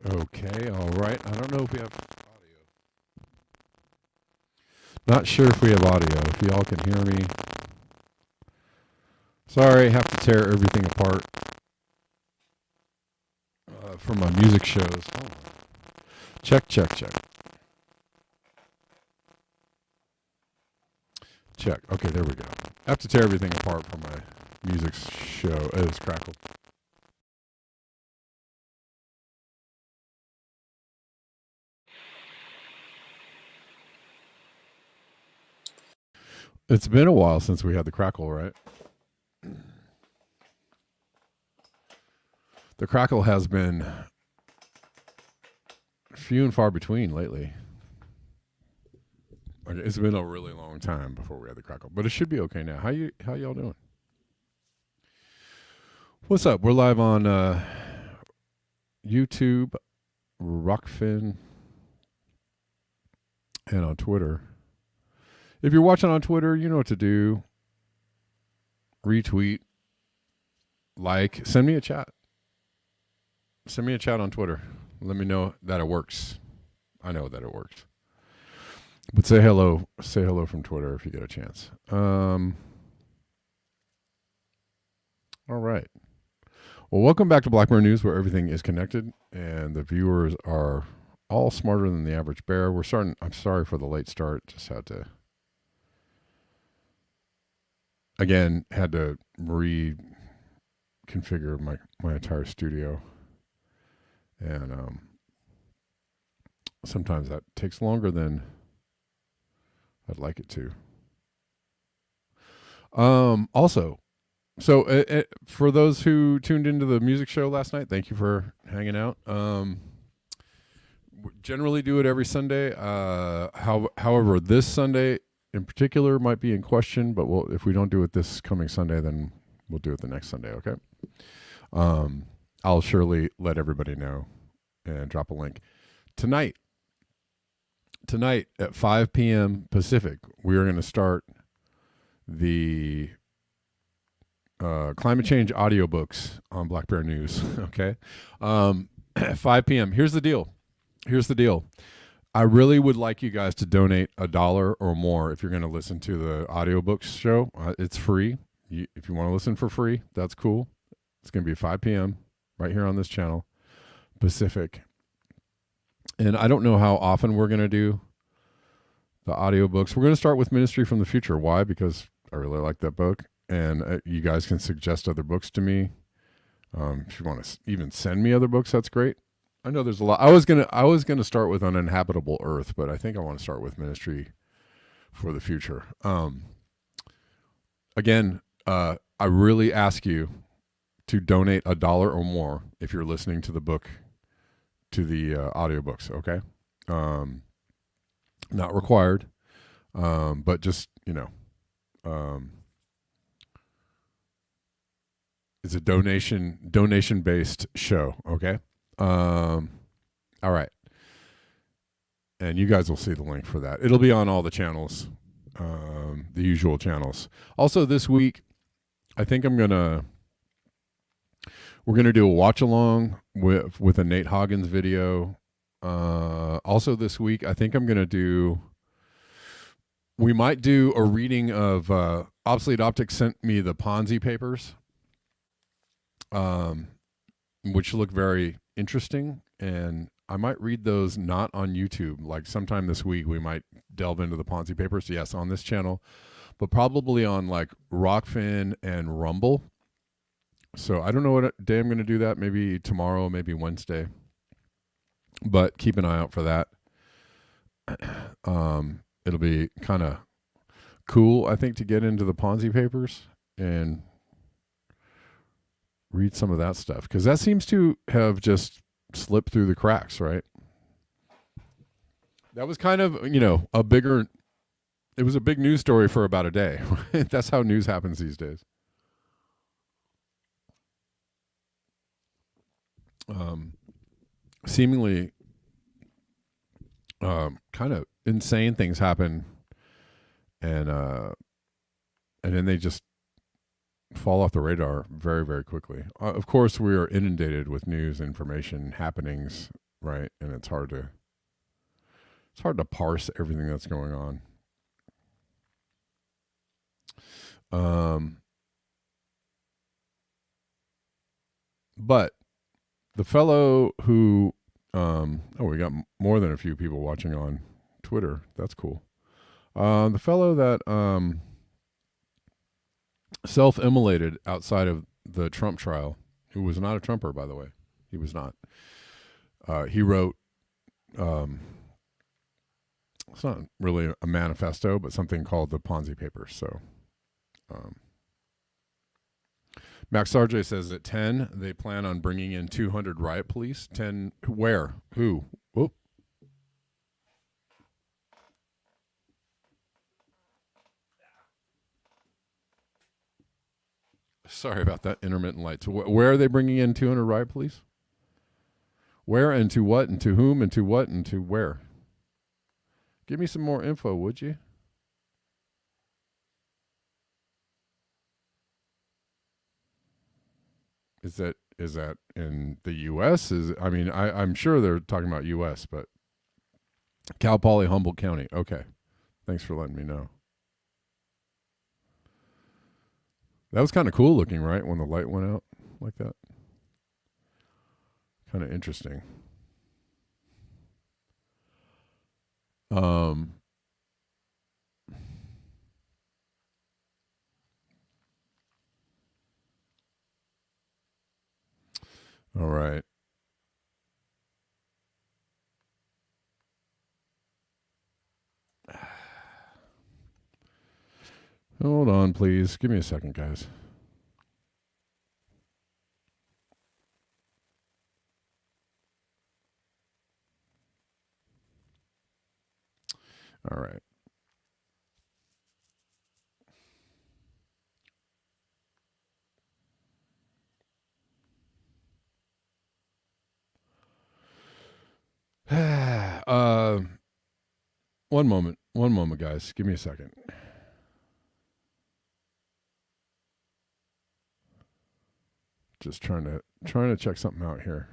Okay, all right. I don't know if we have audio. Not sure if we have audio. If y'all can hear me. Sorry, have to tear everything apart for my music shows. Oh. Check. Check. Okay, there we go. I have to tear everything apart for my music show. It's crackled. It's been a while since we had the crackle, right? The crackle has been few and far between lately. It's been a really long time before we had the crackle, but it should be okay now. How y'all doing? What's up? We're live on YouTube, Rockfin, and on Twitter. If you're watching on Twitter, you know what to do. Retweet, like, send me a chat. Send me a chat on Twitter. Let me know that it works. I know that it works. But say hello. Say hello from Twitter if you get a chance. All right. Well, welcome back to Black Bear News, where everything is connected and the viewers are all smarter than the average bear. We're starting. I'm sorry for the late start. Just had to reconfigure my entire studio, and sometimes that takes longer than I'd like it to. Also, so for those who tuned into the music show last night, thank you for hanging out. Generally do it every Sunday. However, this Sunday in particular might be in question, but if we don't do it this coming Sunday, then we'll do it the next Sunday, okay? I'll surely let everybody know and drop a link. Tonight at 5 p.m. Pacific, we are going to start the climate change audiobooks on Black Bear News, okay? At 5 p.m. Here's the deal. I really would like you guys to donate $1 or more if you're going to listen to the audiobooks show. It's free. If you want to listen for free, that's cool. It's going to be 5 p.m. right here on this channel, Pacific. And I don't know how often we're going to do the audiobooks. We're going to start with Ministry from the Future. Why? Because I really like that book. And you guys can suggest other books to me. If you want to even send me other books, that's great. I know there's a lot. I was gonna start with Uninhabitable Earth, but I think I want to start with Ministry for the Future. again, I really ask you to donate $1 or more if you're listening to the book, to the audiobooks. Okay, not required, but just um, it's a donation based show. Okay, all right, and you guys will see the link for that. It'll be on all the channels, the usual channels. Also, this week, I think we're gonna do a watch along with a Nate Hoggins video. Also this week, I think we might do a reading of Obsolete Optics sent me the Ponzi papers, which look very interesting, and I might read those not on YouTube. Like sometime this week, we might delve into the Ponzi papers. Yes, on this channel, but probably on like Rockfin and Rumble. So I don't know what day I'm going to do that. Maybe tomorrow, maybe Wednesday. But keep an eye out for that. It'll be kind of cool, I think, to get into the Ponzi papers and read some of that stuff, because that seems to have just slipped through the cracks, right? That was kind of, it was a big news story for about a day. That's how news happens these days. Seemingly kind of insane things happen, and then they just fall off the radar very, very quickly. Of course, we are inundated with news, information, happenings, right? And it's hard to parse everything that's going on. But the fellow who, we got more than a few people watching on Twitter. That's cool. The fellow that self-immolated outside of the Trump trial, who was not a Trumper, by the way. He was not. He wrote, it's not really a manifesto, but something called the Ponzi Papers. So Max Sarge says at 10, they plan on bringing in 200 riot police. 10, where? Who? Whoop. Sorry about that intermittent light. So where are they bringing in 200 riot police? Where and to what and to whom and to what and to where? Give me some more info, would you? Is that in the U.S.? I'm sure they're talking about U.S., but Cal Poly Humboldt County. Okay, thanks for letting me know. That was kind of cool looking, right? When the light went out like that. Kind of interesting. All right. Hold on, please. Give me a second, guys. All right. One moment, guys. Give me a second. Just trying to check something out here.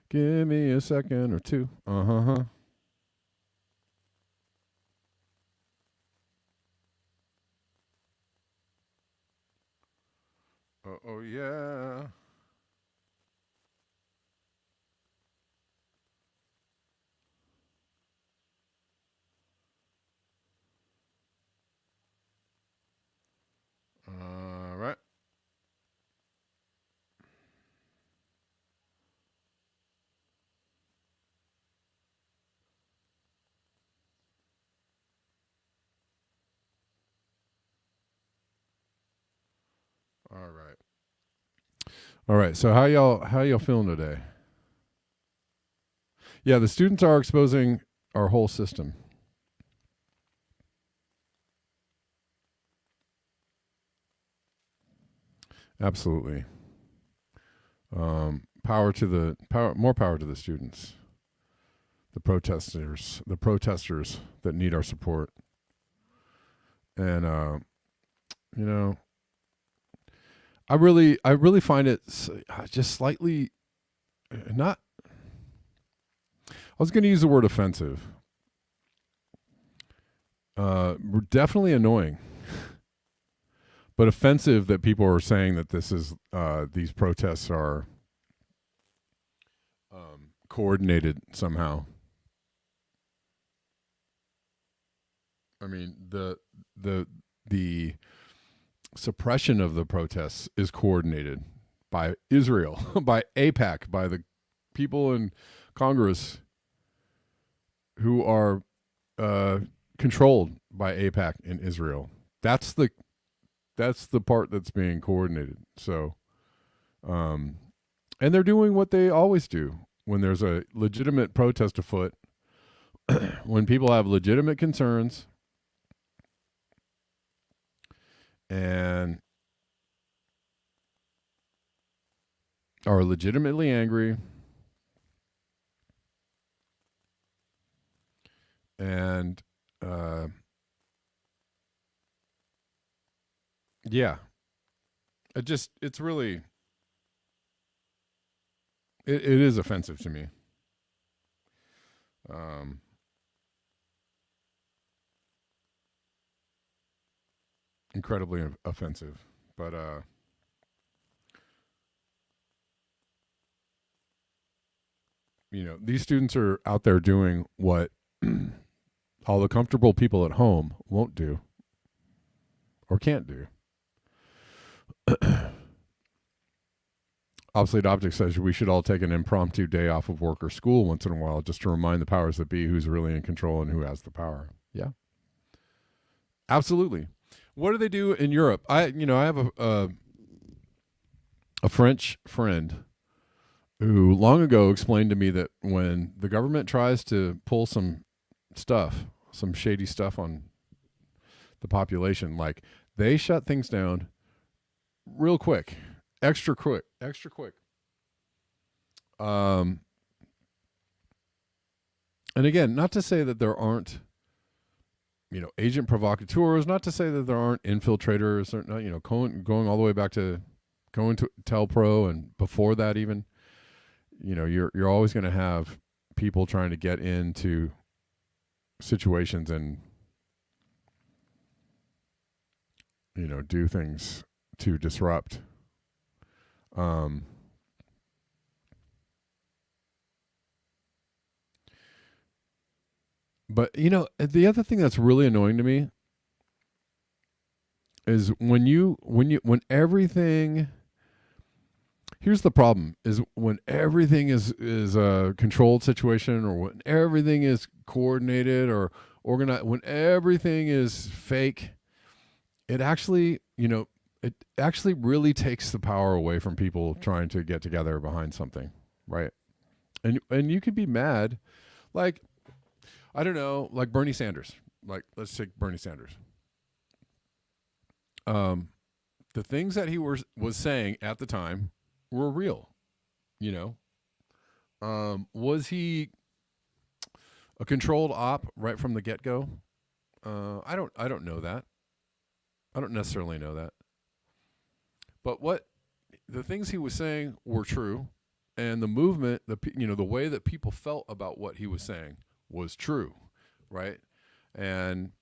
Give me a second or two. Uh-huh. Oh yeah. All right. All right. All right. So how y'all feeling today? Yeah, the students are exposing our whole system. Absolutely. Power to the power. More power to the students, the protesters that need our support. And you know, I really find it just slightly not. I was going to use the word offensive. Definitely annoying, but offensive that people are saying that this is these protests are coordinated somehow. I mean, the suppression of the protests is coordinated by Israel, by AIPAC, by the people in Congress who are uh, controlled by AIPAC in Israel. That's the part that's being coordinated. So, um, and they're doing what they always do when there's a legitimate protest afoot. When people have legitimate concerns and are legitimately angry and yeah, it's really it is offensive to me. Um, Incredibly offensive. But these students are out there doing what all the comfortable people at home won't do or can't do. Obsolete Object says we should all take an impromptu day off of work or school once in a while just to remind the powers that be who's really in control and who has the power. Yeah, absolutely. What do they do in Europe? I have a French friend who long ago explained to me that when the government tries to pull some shady stuff on the population, like they shut things down real quick, extra quick, extra quick. Um, and again, not to say that there aren't, agent provocateurs, not to say that there aren't infiltrators, or not, going all the way back to going to Telpro and before that even, you're always going to have people trying to get into situations and do things to disrupt. Um, but the other thing that's really annoying to me is when everything. Here's the problem: is when everything is a controlled situation, or when everything is coordinated or organized, when everything is fake, it actually, it actually really takes the power away from people trying to get together behind something, right? And you could be mad, like I don't know, like Bernie Sanders. Like let's take Bernie Sanders. Um, the things that he was saying at the time were real. You know, was he a controlled op right from the get go? I don't know that. I don't necessarily know that. But what the things he was saying were true, and the movement, the way that people felt about what he was saying was true, right? And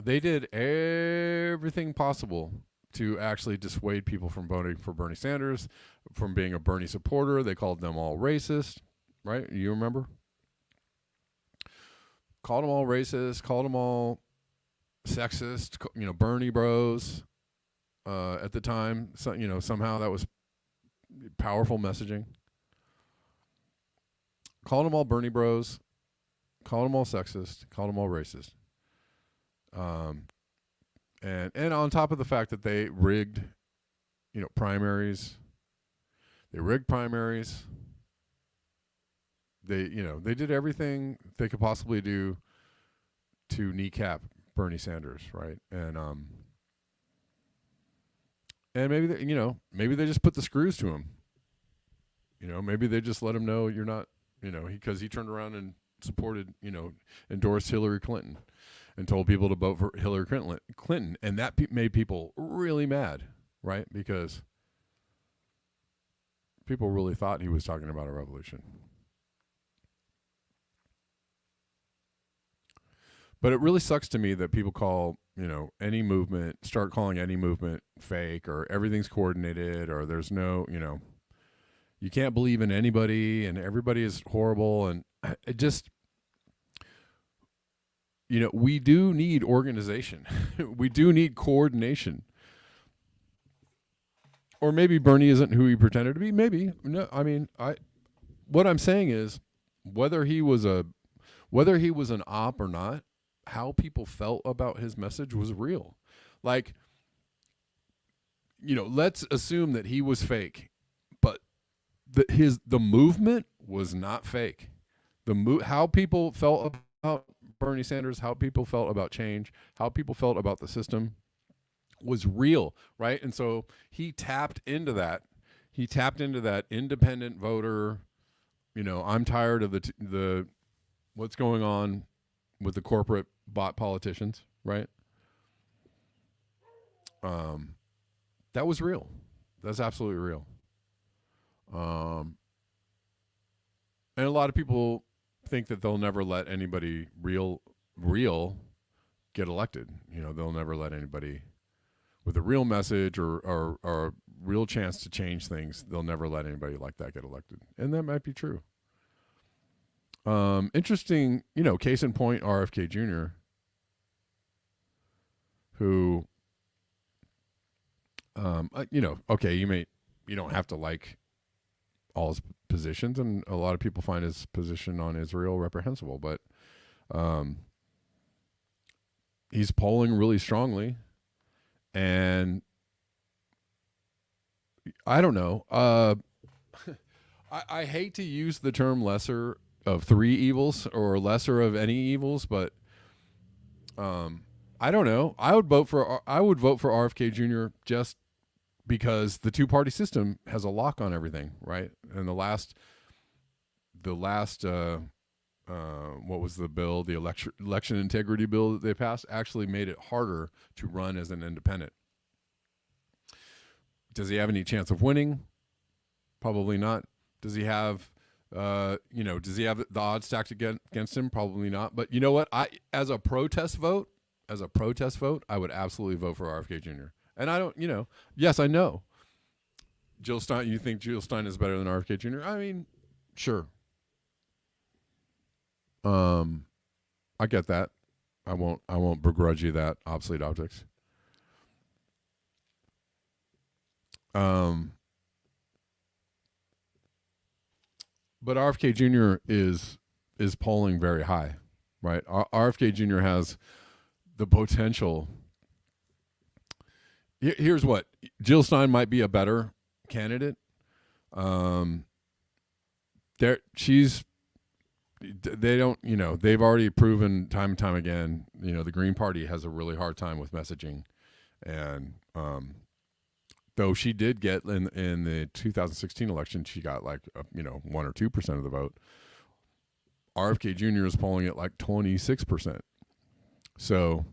they did everything possible to actually dissuade people from voting for Bernie Sanders, from being a Bernie supporter. They called them all racist, right? You remember? Called them all racist, called them all sexist, Bernie bros at the time. So, somehow that was powerful messaging. Called them all Bernie bros, called them all sexist, called them all racist. Um, and on top of the fact that they rigged primaries. They rigged primaries. They did everything they could possibly do to kneecap Bernie Sanders, right? And maybe they just put the screws to him. Maybe they just let him know you're not, because he turned around and supported, endorsed Hillary Clinton and told people to vote for Hillary Clinton. And that made people really mad, right? Because people really thought he was talking about a revolution. But it really sucks to me that people call, any movement, start calling any movement fake, or everything's coordinated, or there's no, you can't believe in anybody and everybody is horrible. And it just, we do need organization. We do need coordination. Or maybe Bernie isn't who he pretended to be. Maybe. No, I mean, what I'm saying is whether he was an op or not, how people felt about his message was real. Like, let's assume that he was fake, but the movement was not fake. How people felt about Bernie Sanders, how people felt about change, how people felt about the system was real, right? And so he tapped into that. He tapped into that independent voter. I'm tired of the what's going on with the corporate bot politicians, right? That was real. That's absolutely real. And a lot of people think that they'll never let anybody real get elected. They'll never let anybody with a real message or a real chance to change things. They'll never let anybody like that get elected. And that might be true. Interesting, case in point, RFK Jr., who, okay, you don't have to like all his positions, and a lot of people find his position on Israel reprehensible, but he's polling really strongly, and I don't know. I hate to use the term lesser of three evils or lesser of any evils, but I don't know. I would vote for RFK Jr. just because the two-party system has a lock on everything, right? And the last what was the bill? The election integrity bill that they passed actually made it harder to run as an independent. Does he have any chance of winning? Probably not. Does he have does he have the odds stacked against him? Probably not. But you know what? As a protest vote, I would absolutely vote for RFK Jr. And I don't, yes, I know. Jill Stein, you think Jill Stein is better than RFK Jr.? I mean, sure. I get that. I won't begrudge you that, obsolete optics. But RFK Jr. is polling very high, right? RFK Jr. has the potential. Here's what: Jill Stein might be a better candidate. They don't, they've already proven time and time again. The Green Party has a really hard time with messaging, and though she did get in the 2016 election, she got like 1 or 2% of the vote. RFK Jr. is polling at like 26%. So,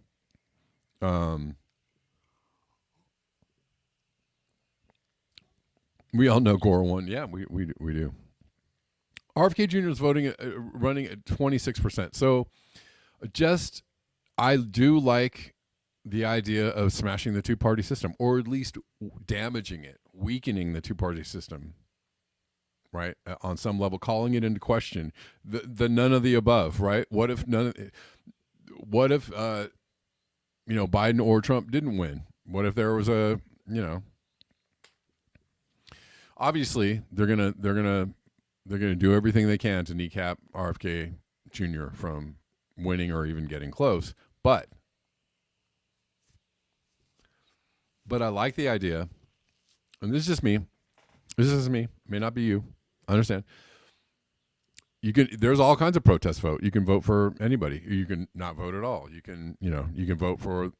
we all know Cora won. Yeah, we do. RFK Jr. is running at 26%. So, I do like the idea of smashing the two-party system, or at least damaging it, weakening the two-party system, right? On some level, calling it into question. The none of the above, right? What if Biden or Trump didn't win? What if there was obviously they're gonna do everything they can to kneecap RFK Jr. from winning or even getting close, but I like the idea and this is just me. This is me. May not be you. I understand. You can. There's all kinds of protest vote. You can vote for anybody. You can not vote at all. You can. You can vote for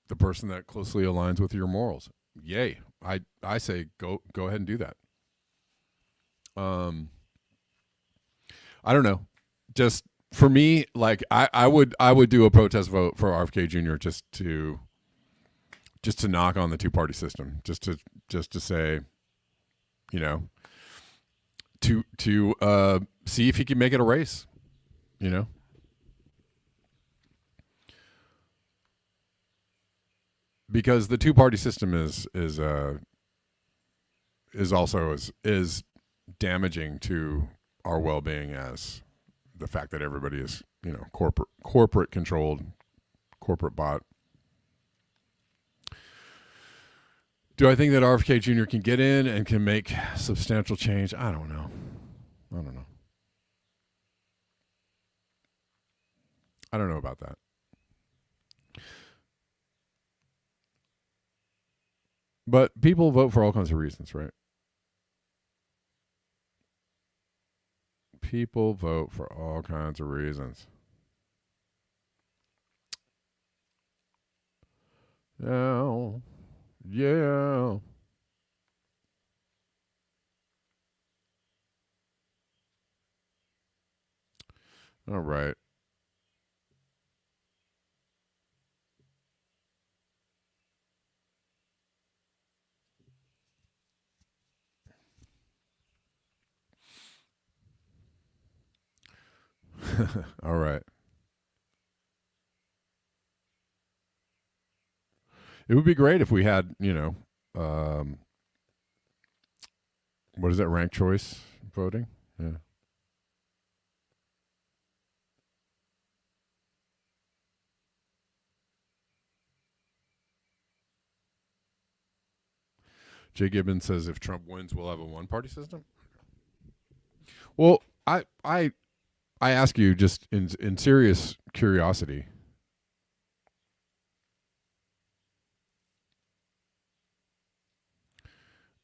the person that closely aligns with your morals. Yay! I say go ahead and do that. I don't know. Just for me, like I would do a protest vote for RFK Jr. just to knock on the two-party system, just to say, you know, to see if he can make it a race, you know. Because the two-party system is also is damaging to our well-being, as the fact that everybody is, corporate controlled, corporate bought. Do I think that RFK Jr. can get in and can make substantial change? I don't know. I don't know about that. But people vote for all kinds of reasons, right? People vote for all kinds of reasons. Yeah. Yeah. All right. All right. It would be great if we had, what is that, ranked choice voting? Yeah. Jay Gibbons says if Trump wins, we'll have a one-party system. Well, I ask you just in serious curiosity.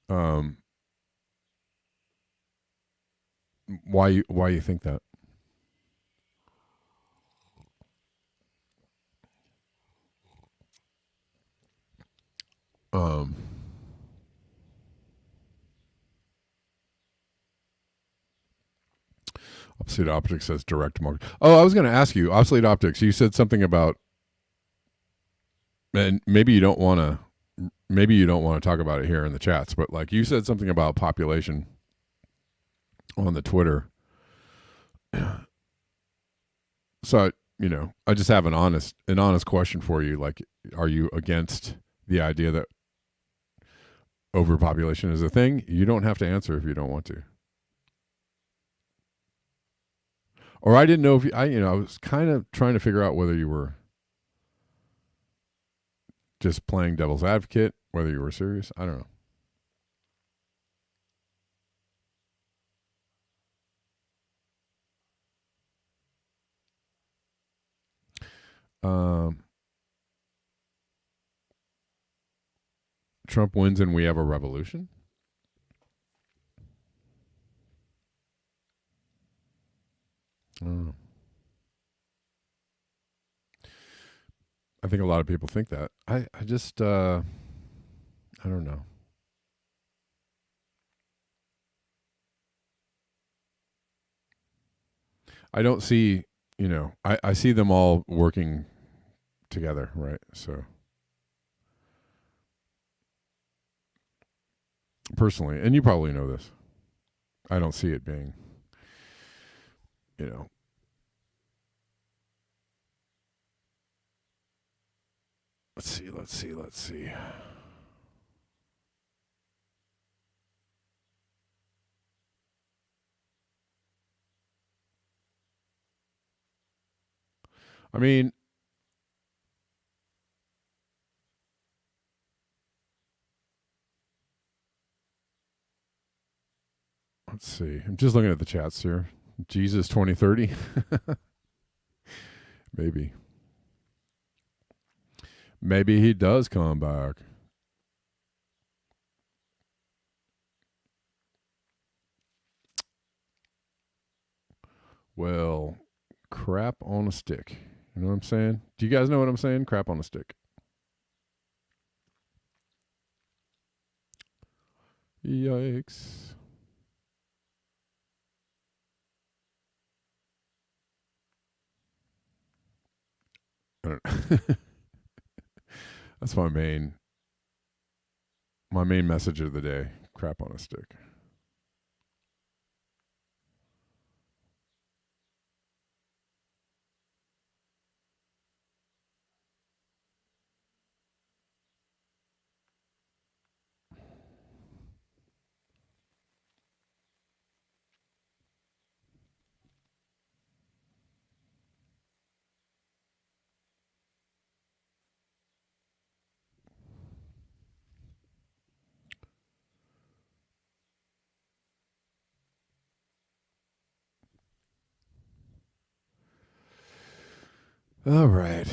Um, why you think that? Um, Obsolete Optics says direct market. Oh, I was going to ask you, Obsolete Optics. You said something about, and maybe you don't want to talk about it here in the chats, but like you said something about population on the Twitter. So I just have an honest question for you. Like, are you against the idea that overpopulation is a thing? You don't have to answer if you don't want to. Or I didn't know if I was kind of trying to figure out whether you were just playing devil's advocate, whether you were serious. I don't know. Trump wins and we have a revolution. Oh. I think a lot of people think that. I just I don't know. I don't see, I see them all working together, right? So personally, and you probably know this, I don't see it being, you know, let's see. I mean, let's see. I'm just looking at the chats here. Jesus 2030. Maybe. Maybe he does come back. Well, crap on a stick. You know what I'm saying? Do you guys know what I'm saying? Crap on a stick. Yikes. I don't know. That's my main message of the day. Crap on a stick. All right.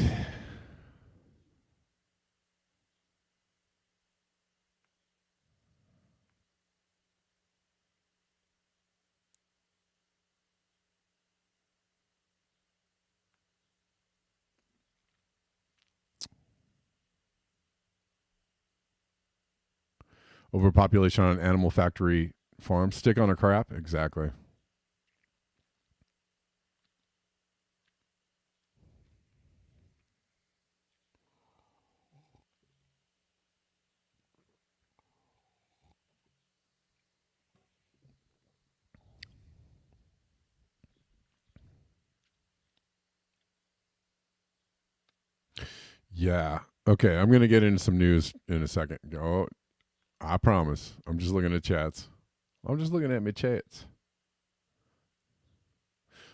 Overpopulation on animal factory farms. Stick on a crap? Exactly. Yeah. Okay, I'm going to get into some news in a second. Oh, I promise. I'm just looking at chats. I'm just looking at my chats.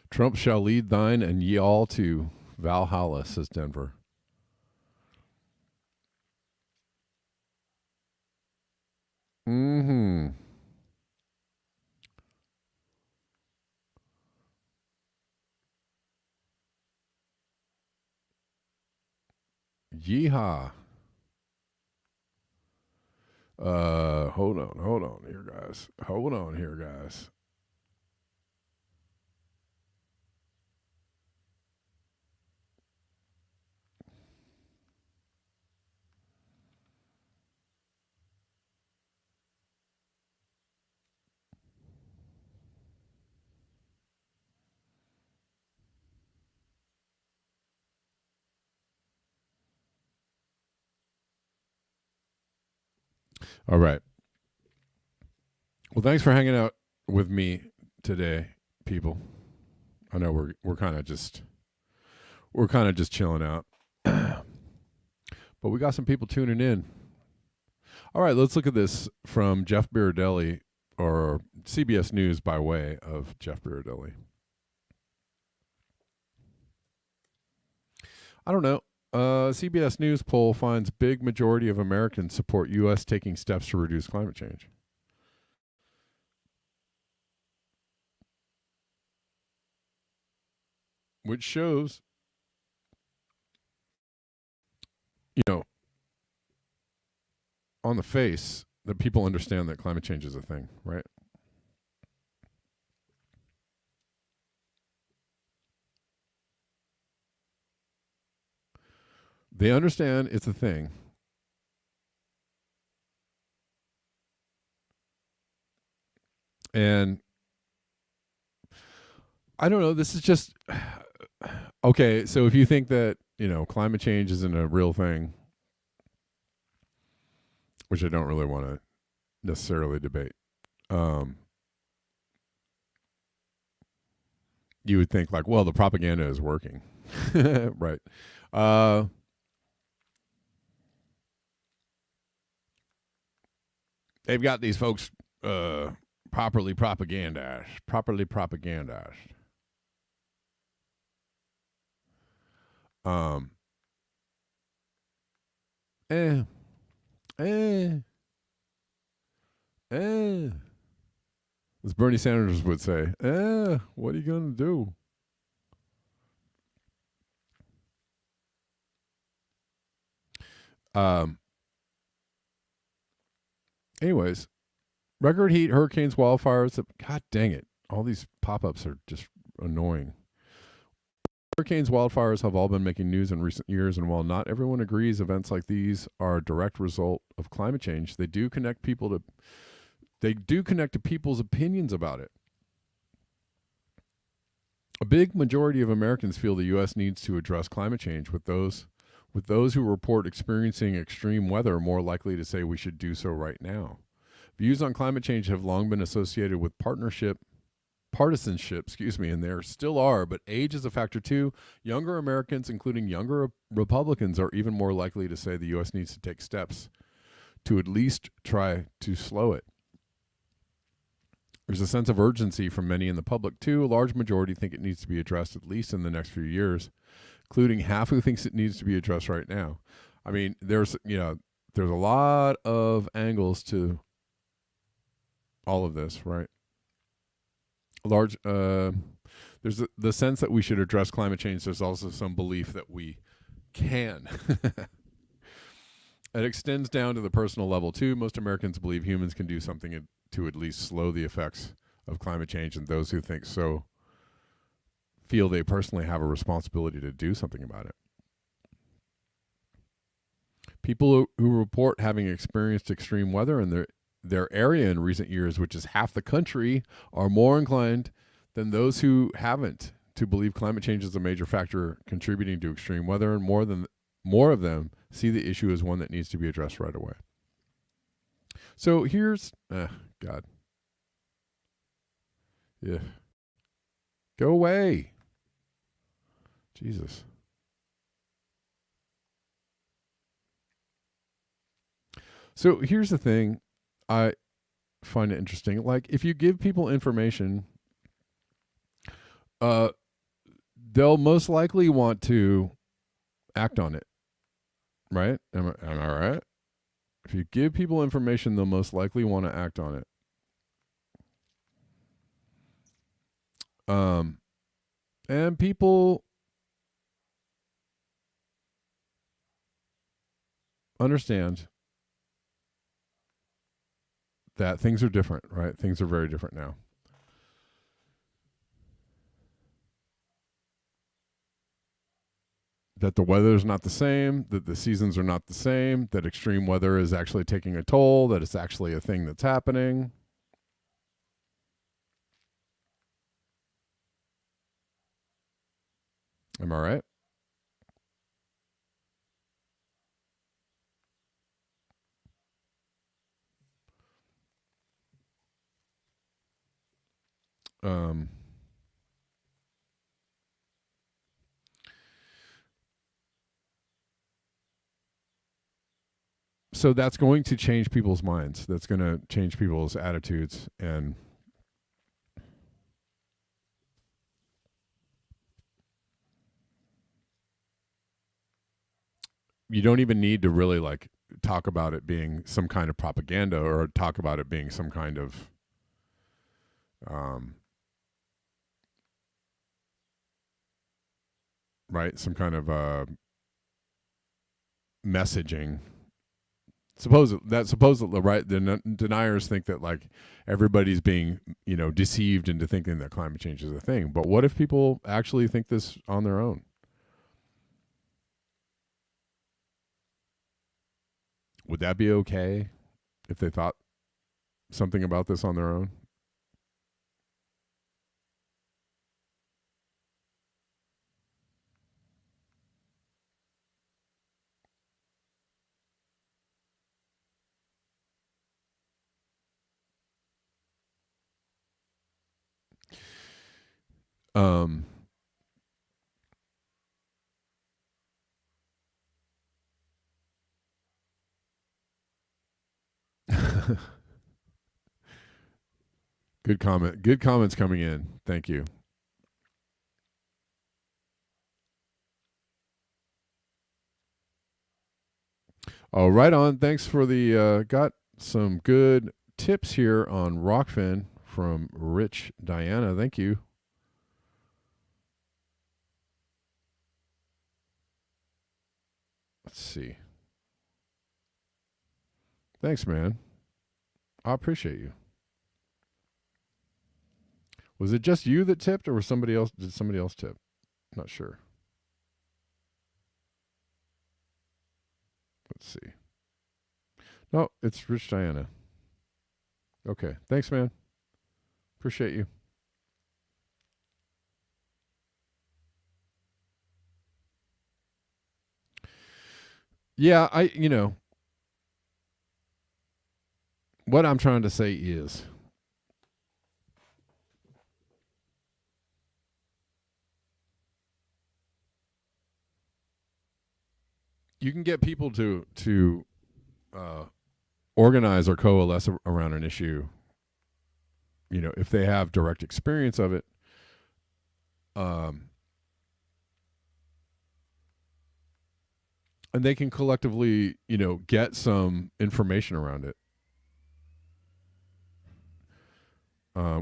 Trump shall lead thine and ye all to Valhalla, says Denver. Mm-hmm. Yeehaw. Hold on here, guys. Hold on here, guys. All right. Well, thanks for hanging out with me today, people. I know we're kind of just chilling out, but we got some people tuning in. All right, let's look at this from Jeff Berardelli, or CBS News by way of Jeff Berardelli. I don't know. CBS News poll finds big majority of Americans support U.S. taking steps to reduce climate change. Which shows, you know, on the face that people understand that climate change is a thing, right? They understand it's a thing. And I don't know, this is just okay, so if you think that, climate change isn't a real thing, which I don't really want to necessarily debate, you would think like, well, the propaganda is working. Right. They've got these folks properly propagandized. Um, eh, eh, eh. As Bernie Sanders would say, what are you going to do? Um, anyways, record heat, hurricanes, wildfires. God dang it. All these pop ups are just annoying. Hurricanes, wildfires have all been making news in recent years, and while not everyone agrees events like these are a direct result of climate change, they do connect to people's opinions about it. A big majority of Americans feel the U.S. needs to address climate change, with those who report experiencing extreme weather more likely to say we should do so right now. Views on climate change have long been associated with partisanship, and there still are, but age is a factor too. Younger Americans, including younger Republicans, are even more likely to say the U.S. needs to take steps to at least try to slow it. There's a sense of urgency from many in the public too. A large majority think it needs to be addressed at least in the next few years, including half who thinks it needs to be addressed right now. I mean, there's a lot of angles to all of this, right? There's the sense that we should address climate change. There's also some belief that we can. It extends down to the personal level too. Most Americans believe humans can do something to at least slow the effects of climate change, and those who think so feel they personally have a responsibility to do something about it. People who report having experienced extreme weather in their area in recent years, which is half the country, are more inclined than those who haven't to believe climate change is a major factor contributing to extreme weather, and more of them see the issue as one that needs to be addressed right away. So here's God. Yeah. Go away. Jesus. So here's the thing. I find it interesting. Like, if you give people information, they'll most likely want to act on it. Right? Am I right? If you give people information, they'll most likely want to act on it. And people understand that things are different, right? Things are very different now. That the weather is not the same, that the seasons are not the same, that extreme weather is actually taking a toll, that it's actually a thing that's happening. Am I right? So that's going to change people's minds. That's going to change people's attitudes, and you don't even need to really like talk about it being some kind of propaganda or talk about it being some kind of right, some kind of messaging. Supposedly, right, the deniers think that like everybody's being, deceived into thinking that climate change is a thing. But what if people actually think this on their own? Would that be okay if they thought something about this on their own? Good comment. Good comments coming in. Thank you. Oh, right on. Thanks for the got some good tips here on Rockfin from Rich Diana. Thank you. Let's see. Thanks, man. I appreciate you. Was it just you that tipped, or was somebody else? Did somebody else tip? Not sure. Let's see. No, it's Rich Diana. Okay. Thanks, man. Appreciate you. Yeah, what I'm trying to say is you can get people to organize or coalesce around an issue, if they have direct experience of it. And they can collectively, get some information around it,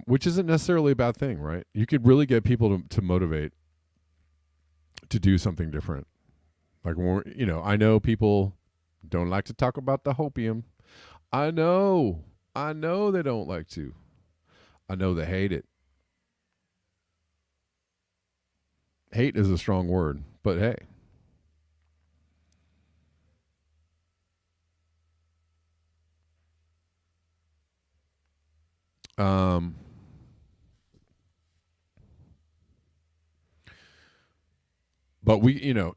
which isn't necessarily a bad thing, right? You could really get people to motivate to do something different. Like, I know people don't like to talk about the hopium. I know they don't like to. I know they hate it. Hate is a strong word, but hey. But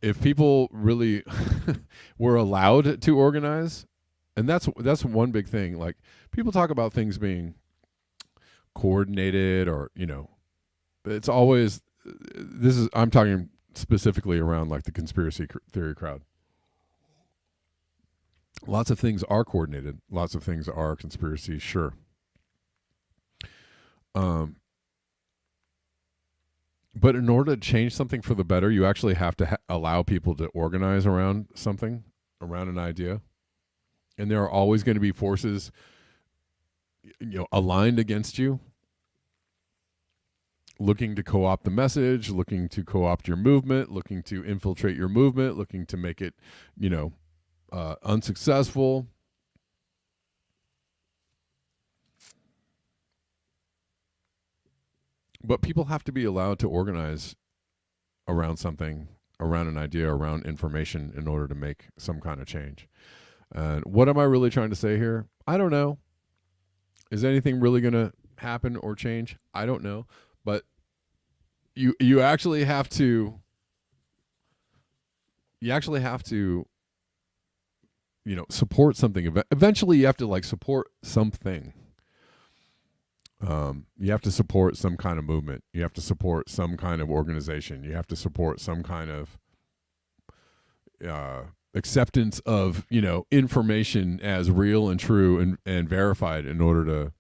if people really were allowed to organize, and that's one big thing. Like, people talk about things being coordinated, or it's always, I'm talking specifically around like the conspiracy theory crowd. Lots of things are coordinated. Lots of things are conspiracy, sure. But in order to change something for the better, you actually have to allow people to organize around something, around an idea. And there are always going to be forces, aligned against you, looking to co-opt the message, looking to co-opt your movement, looking to infiltrate your movement, looking to make it, unsuccessful. But people have to be allowed to organize around something, around an idea, around information, in order to make some kind of change. And what am I really trying to say here? I don't know. Is anything really going to happen or change? I don't know. But you actually have to support something. Eventually you have to support something. You have to support some kind of movement. You have to support some kind of organization. You have to support some kind of acceptance of information as real and true and verified, in order to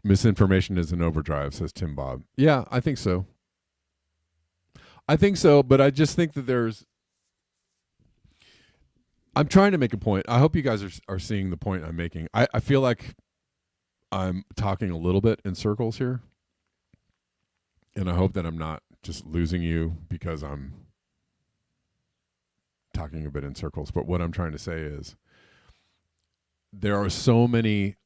misinformation is an overdrive, says Tim Bob. Yeah, I think so. But I just think that I'm trying to make a point. I hope you guys are seeing the point I'm making. I feel like I'm talking a little bit in circles here, and I hope that I'm not just losing you because I'm talking a bit in circles. But what I'm trying to say is, there are so many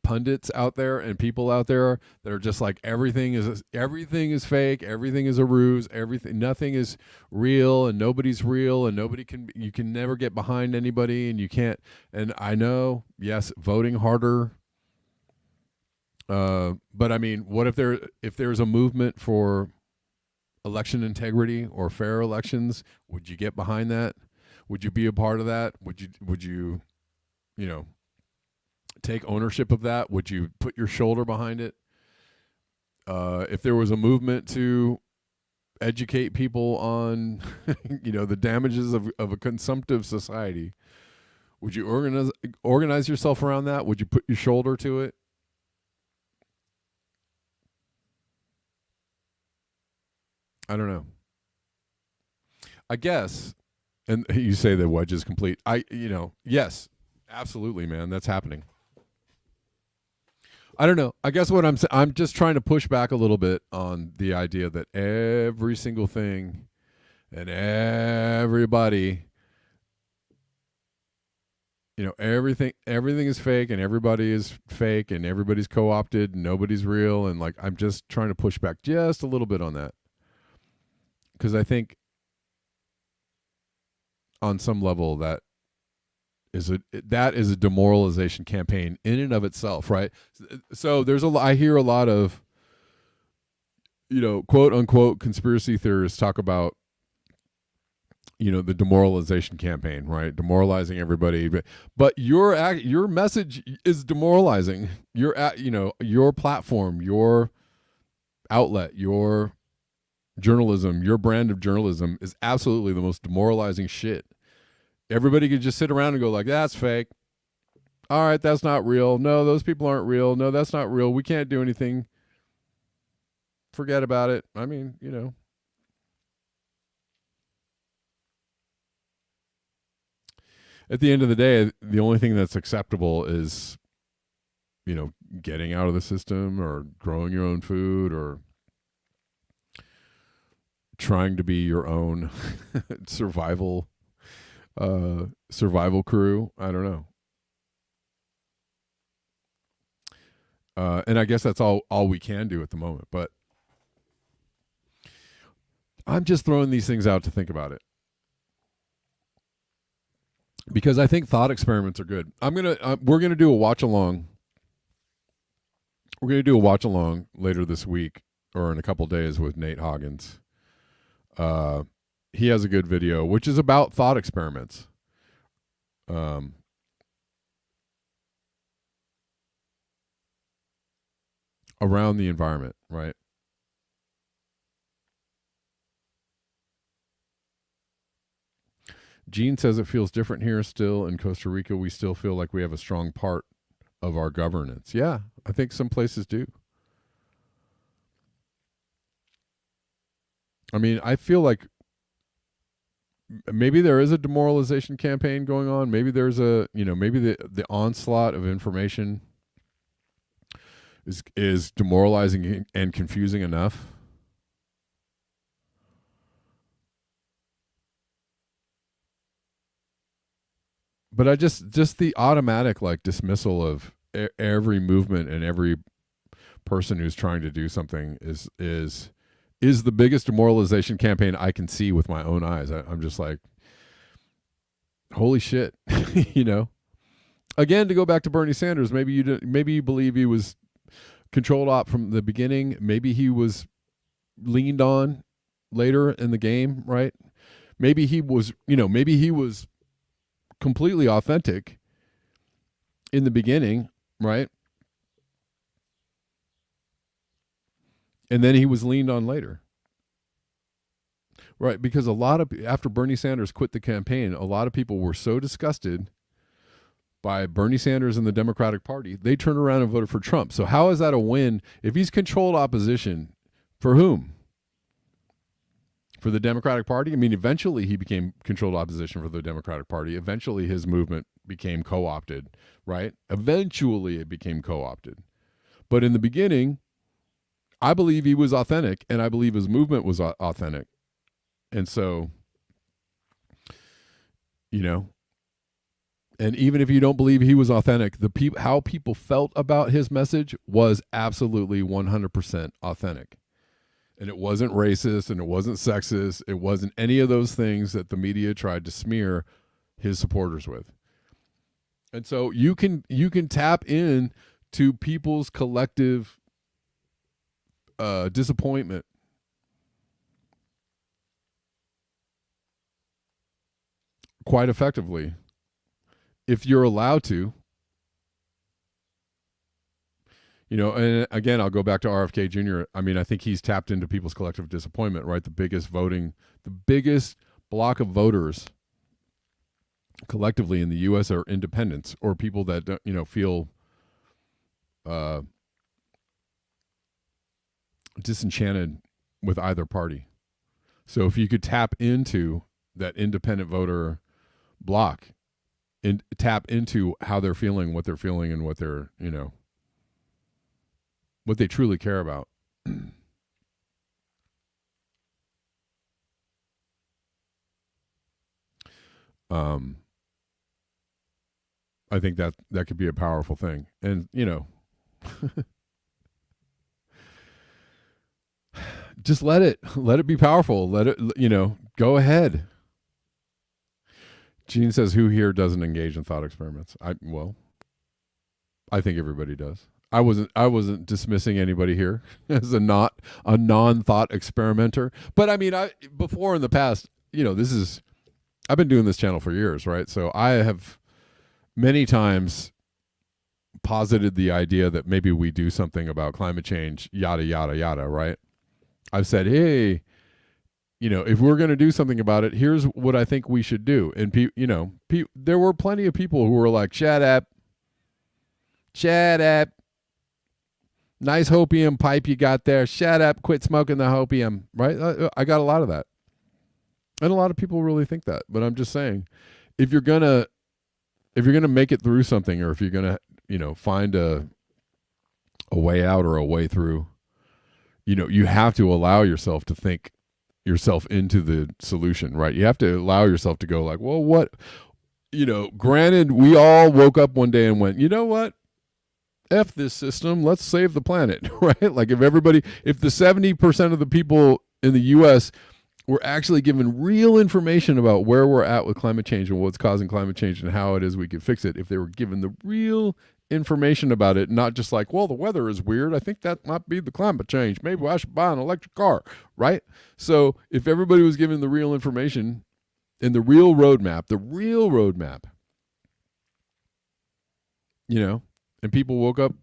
pundits out there and people out there that are just like, everything is fake, everything is a ruse, nothing is real, and nobody's real, and you can never get behind anybody, and you can't. And I know, yes, voting harder, but I mean, what if there's a movement for election integrity or fair elections? Would you get behind that? Would you be a part of that? Would you take ownership of that? Would you put your shoulder behind it? If there was a movement to educate people on the damages of a consumptive society, would you organize yourself around that? Would you put your shoulder to it? I don't know. I guess. And you say the wedge is complete. Yes, absolutely, man. That's happening. I don't know. I guess what I'm just trying to push back a little bit on the idea that every single thing and everybody everything is fake and everybody is fake and everybody's co-opted and nobody's real, and like I'm just trying to push back just a little bit on that, because I think on some level that is a demoralization campaign in and of itself, right? So I hear a lot of quote unquote conspiracy theorists talk about the demoralization campaign, right? Demoralizing everybody, but your message is demoralizing. Your platform, your outlet, your journalism, your brand of journalism is absolutely the most demoralizing shit. Everybody could just sit around and go like, that's fake. All right, that's not real. No, those people aren't real. No, that's not real. We can't do anything. Forget about it. I mean, at the end of the day, the only thing that's acceptable is, getting out of the system or growing your own food or trying to be your own survival crew. I don't know. And I guess that's all we can do at the moment. But I'm just throwing these things out to think about it, because I think thought experiments are good. We're gonna do a watch along. We're gonna do a watch along later this week or in a couple days with Nate Hoggins. He has a good video which is about thought experiments. Around the environment, right? Gene says it feels different here still. In Costa Rica, we still feel like we have a strong part of our governance. Yeah, I think some places do. I mean, I feel like maybe there is a demoralization campaign going on. Maybe there's maybe the onslaught of information is demoralizing and confusing enough. But I just the automatic like dismissal of every movement and every person who's trying to do something is the biggest demoralization campaign I can see with my own eyes. I'm just like, holy shit, Again, to go back to Bernie Sanders, maybe you believe he was controlled op from the beginning. Maybe he was leaned on later in the game, right? Maybe he was completely authentic in the beginning, right? And then he was leaned on later. Right, because after Bernie Sanders quit the campaign, a lot of people were so disgusted by Bernie Sanders and the Democratic Party, they turned around and voted for Trump. So how is that a win if he's controlled opposition? For whom? For the Democratic Party? I mean, eventually he became controlled opposition for the Democratic Party. Eventually his movement became co-opted, right? Eventually it became co-opted. But in the beginning, I believe he was authentic, and I believe his movement was authentic. And so, and even if you don't believe he was authentic, how people felt about his message was absolutely 100% authentic. And it wasn't racist, and it wasn't sexist. It wasn't any of those things that the media tried to smear his supporters with. And so you can tap in to people's collective disappointment quite effectively if you're allowed to. And again, I'll go back to RFK Jr. I mean, I think he's tapped into people's collective disappointment, right? The biggest block of voters collectively in the U.S. are independents, or people that don't, feel disenchanted with either party. So if you could tap into that independent voter block and tap into how they're feeling, what they're feeling, and what they're, what they truly care about. I think that that could be a powerful thing. And, just let it be powerful. Let it, go ahead. Gene says, who here doesn't engage in thought experiments? I think everybody does. I wasn't dismissing anybody here as a non-thought experimenter. But I mean, I before in the past, this is I've been doing this channel for years, right? So I have many times posited the idea that maybe we do something about climate change, yada yada yada, right? I've said, hey, if we're going to do something about it, here's what I think we should do. And there were plenty of people who were like, shut up, nice hopium pipe you got there, shut up, quit smoking the hopium, right? I got a lot of that, and a lot of people really think that. But I'm just saying, if you're gonna make it through something, or if you're gonna find a way out or a way through, you have to allow yourself to think yourself into the solution, right? You have to allow yourself to go like, well, what, granted, we all woke up one day and went, you know what? F this system, let's save the planet, right? Like if the 70% of the people in the US were actually given real information about where we're at with climate change and what's causing climate change and how it is we could fix it, if they were given the real information about it, not just like, well, the weather is weird, I think that might be the climate change, maybe I should buy an electric car, right? So if everybody was given the real information and the real roadmap, and people woke up,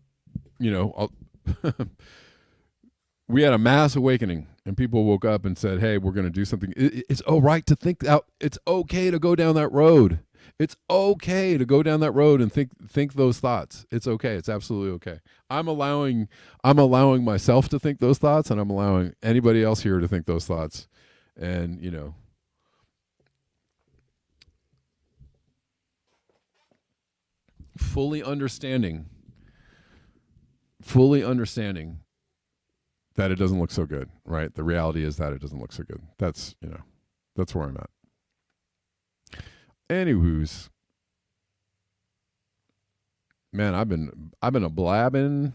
we had a mass awakening, and people woke up and said, hey, we're going to do something. It's all right to think out. It's okay to go down that road. It's okay to go down that road and think those thoughts. It's okay. It's absolutely okay. I'm allowing myself to think those thoughts, and I'm allowing anybody else here to think those thoughts. And, fully understanding that it doesn't look so good, right? The reality is that it doesn't look so good. That's where I'm at. Anywho's, man, I've been a blabbing.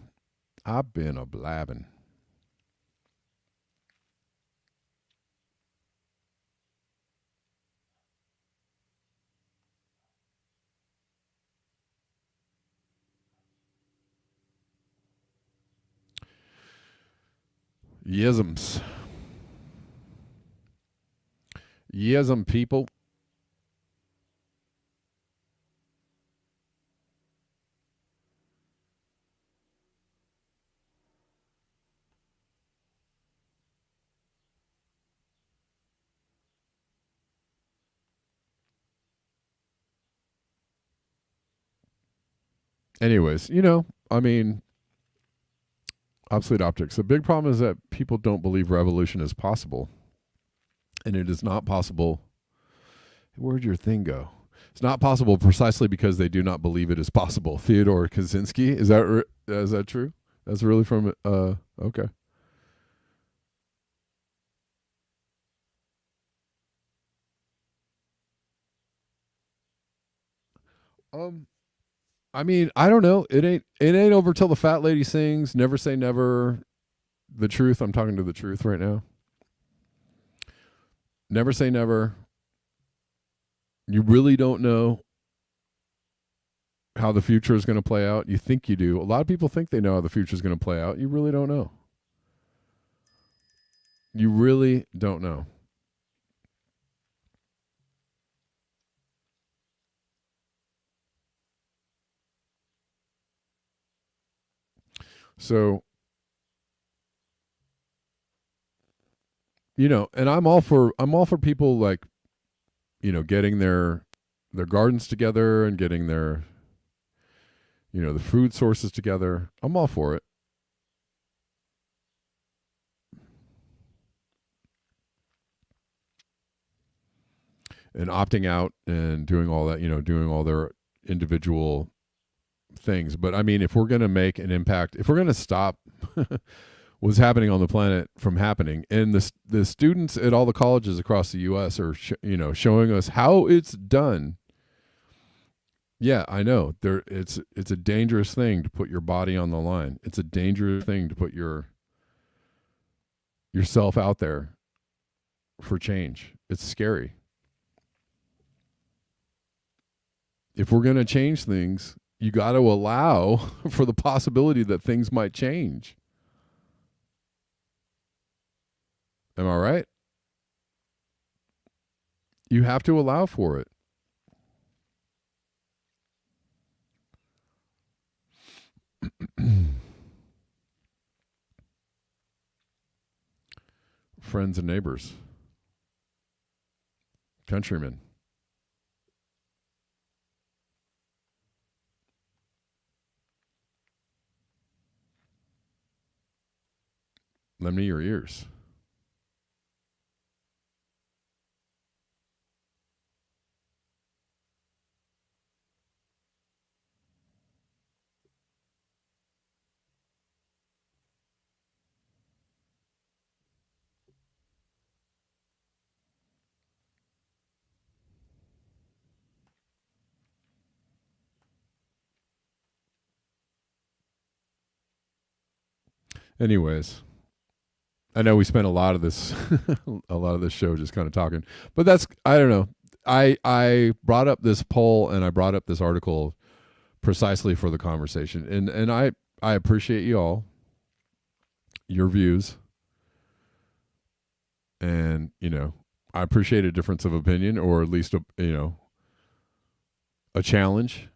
Yisms. Yism people. Anyways, I mean, obsolete optics. The big problem is that people don't believe revolution is possible. And it is not possible. Where'd your thing go? It's not possible precisely because they do not believe it is possible. Theodore Kaczynski. Is that true? That's really from okay. I mean, I don't know. It ain't over till the fat lady sings. Never say never. The truth. I'm talking to the truth right now. Never say never. You really don't know how the future is going to play out. You think you do. A lot of people think they know how the future is going to play out. You really don't know. You really don't know. So, and I'm all for people like, getting their gardens together and getting their, the food sources together. I'm all for it. And opting out and doing all that, doing all their individual things. But I mean, if we're going to make an impact, if we're going to stop what's happening on the planet from happening, and the students at all the colleges across the U.S. are showing us how it's done. Yeah, I know. It's a dangerous thing to put your body on the line. It's a dangerous thing to put yourself out there for change. It's scary. If we're going to change things, you got to allow for the possibility that things might change. Am I right? You have to allow for it. Friends and neighbors, countrymen. Lend me your ears. Anyways, I know we spent a lot of this a lot of this show just kind of talking, but that's I don't know. I brought up this poll and I brought up this article precisely for the conversation, and I appreciate you all, your views, and I appreciate a difference of opinion, or at least a challenge.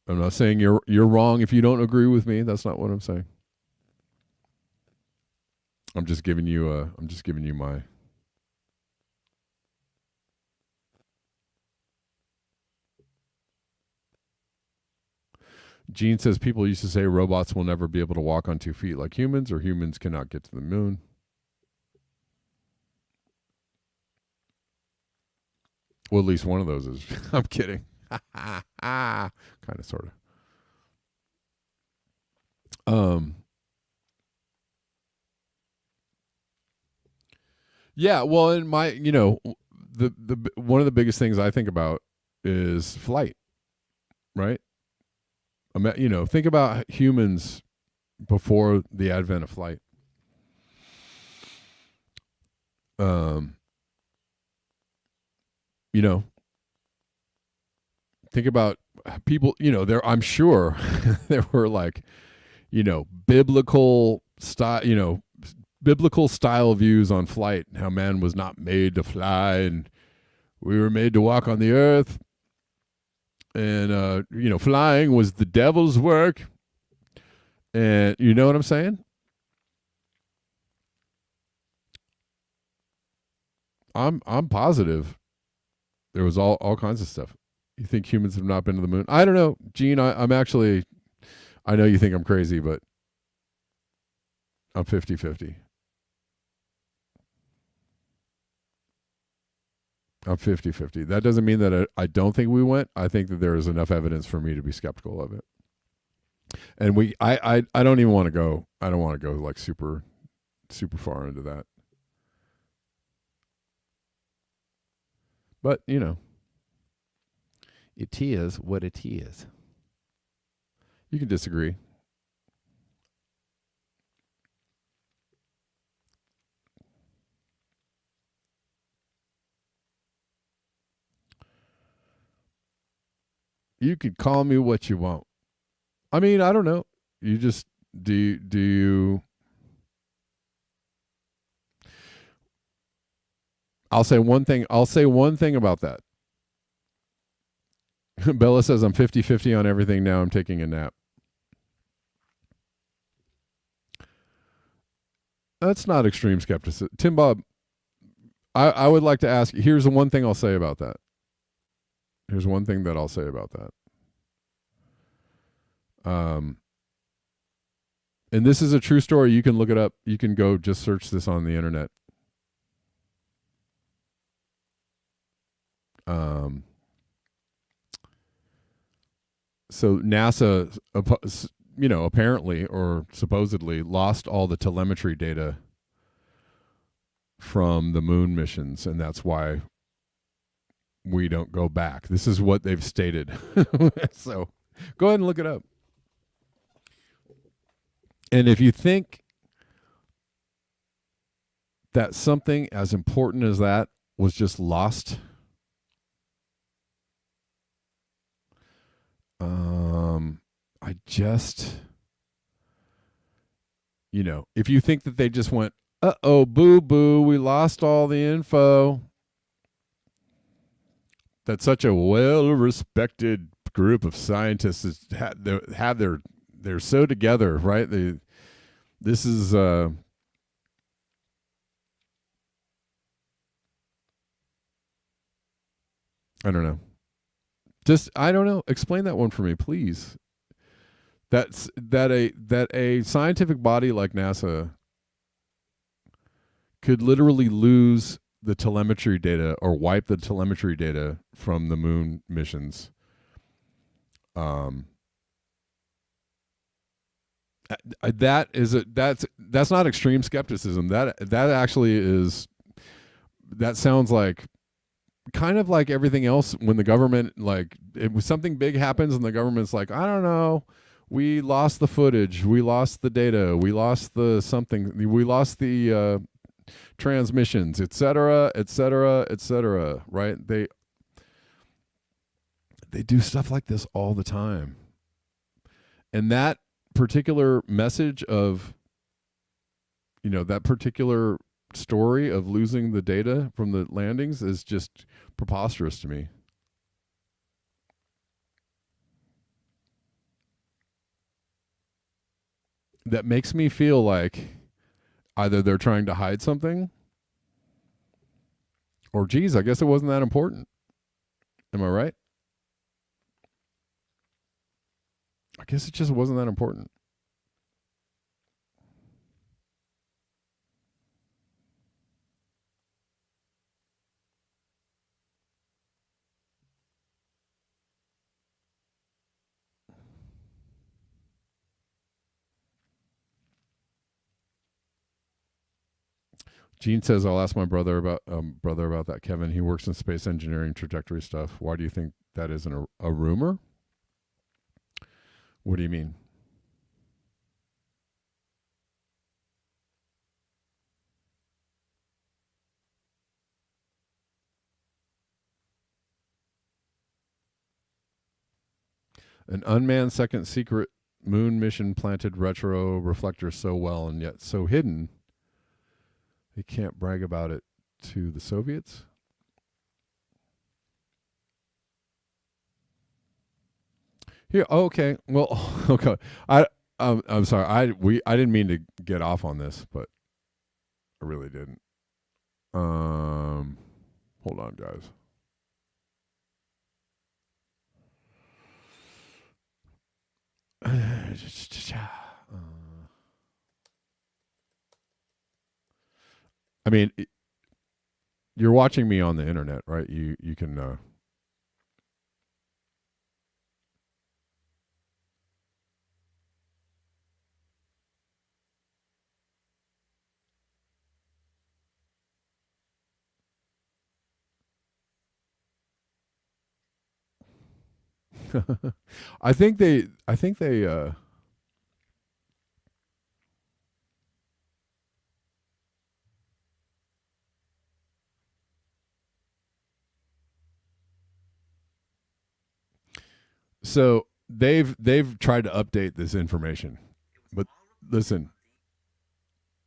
I'm not saying you're wrong if you don't agree with me. That's not what I'm saying. I'm just giving you my Gene says people used to say robots will never be able to walk on 2 feet like humans, or humans cannot get to the moon. Well, at least one of those is. I'm kidding. Kind of, sort of. Yeah. Well, in my, the one of the biggest things I think about is flight, right? Think about humans before the advent of flight. Think about people, I'm sure there were like, biblical style views on flight, how man was not made to fly and we were made to walk on the earth. And, flying was the devil's work. And you know what I'm saying? I'm positive there was all kinds of stuff. You think humans have not been to the moon? I don't know, Gene. I'm actually, I know you think I'm crazy, but I'm 50-50. I'm 50-50. That doesn't mean that I don't think we went. I think that there is enough evidence for me to be skeptical of it. And I don't even want to go. I don't want to go like super far into that. But, it is what it is. You can disagree. You could call me what you want. I mean, I don't know. You just do you I'll say one thing about that. Bella says I'm 50-50 on everything. Now I'm taking a nap. That's not extreme skepticism. Tim Bob, I would like to ask, here's the one thing I'll say about that. Here's one thing that I'll say about that. And this is a true story. You can look it up. You can go just search this on the internet. So NASA, apparently or supposedly lost all the telemetry data from the moon missions, and that's why we don't go back. This is what they've stated. So go ahead and look it up. And if you think that something as important as that was just lost, I just, if you think that they just went, uh-oh, boo-boo, we lost all the info, that such a well-respected group of scientists they're so together, right? This is I don't know. I don't know. Explain that one for me, please. That a scientific body like NASA could literally lose the telemetry data or wipe the telemetry data from the moon missions. That's not extreme skepticism. That actually is. That sounds like kind of like everything else when the government, like, something big happens and the government's like, I don't know, we lost the footage, we lost the data, we lost the something, we lost the transmissions, etc., etc., etc. Right? They do stuff like this all the time, and that particular message of, that particular story of losing the data from the landings is just preposterous to me. That makes me feel like either they're trying to hide something, or geez, I guess it wasn't that important. Am I right? I guess it just wasn't that important. Gene says, I'll ask my brother about that, Kevin. He works in space engineering trajectory stuff. Why do you think that isn't a rumor? What do you mean? An unmanned second secret moon mission planted retro reflectors so well and yet so hidden they can't brag about it to the Soviets. Here, okay. Well, okay. I'm sorry. I didn't mean to get off on this, but I really didn't. Hold on, guys. I mean, you're watching me on the internet, right? You can. I think they. So they've tried to update this information, but listen,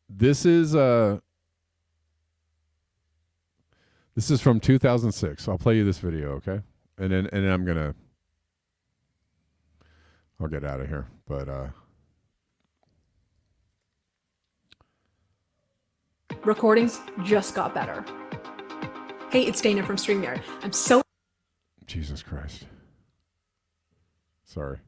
this is from 2006. I'll play you this video, okay? And then I'll get out of here. But recordings just got better. Hey, it's Dana from StreamYard. I'm so Jesus Christ. Sorry.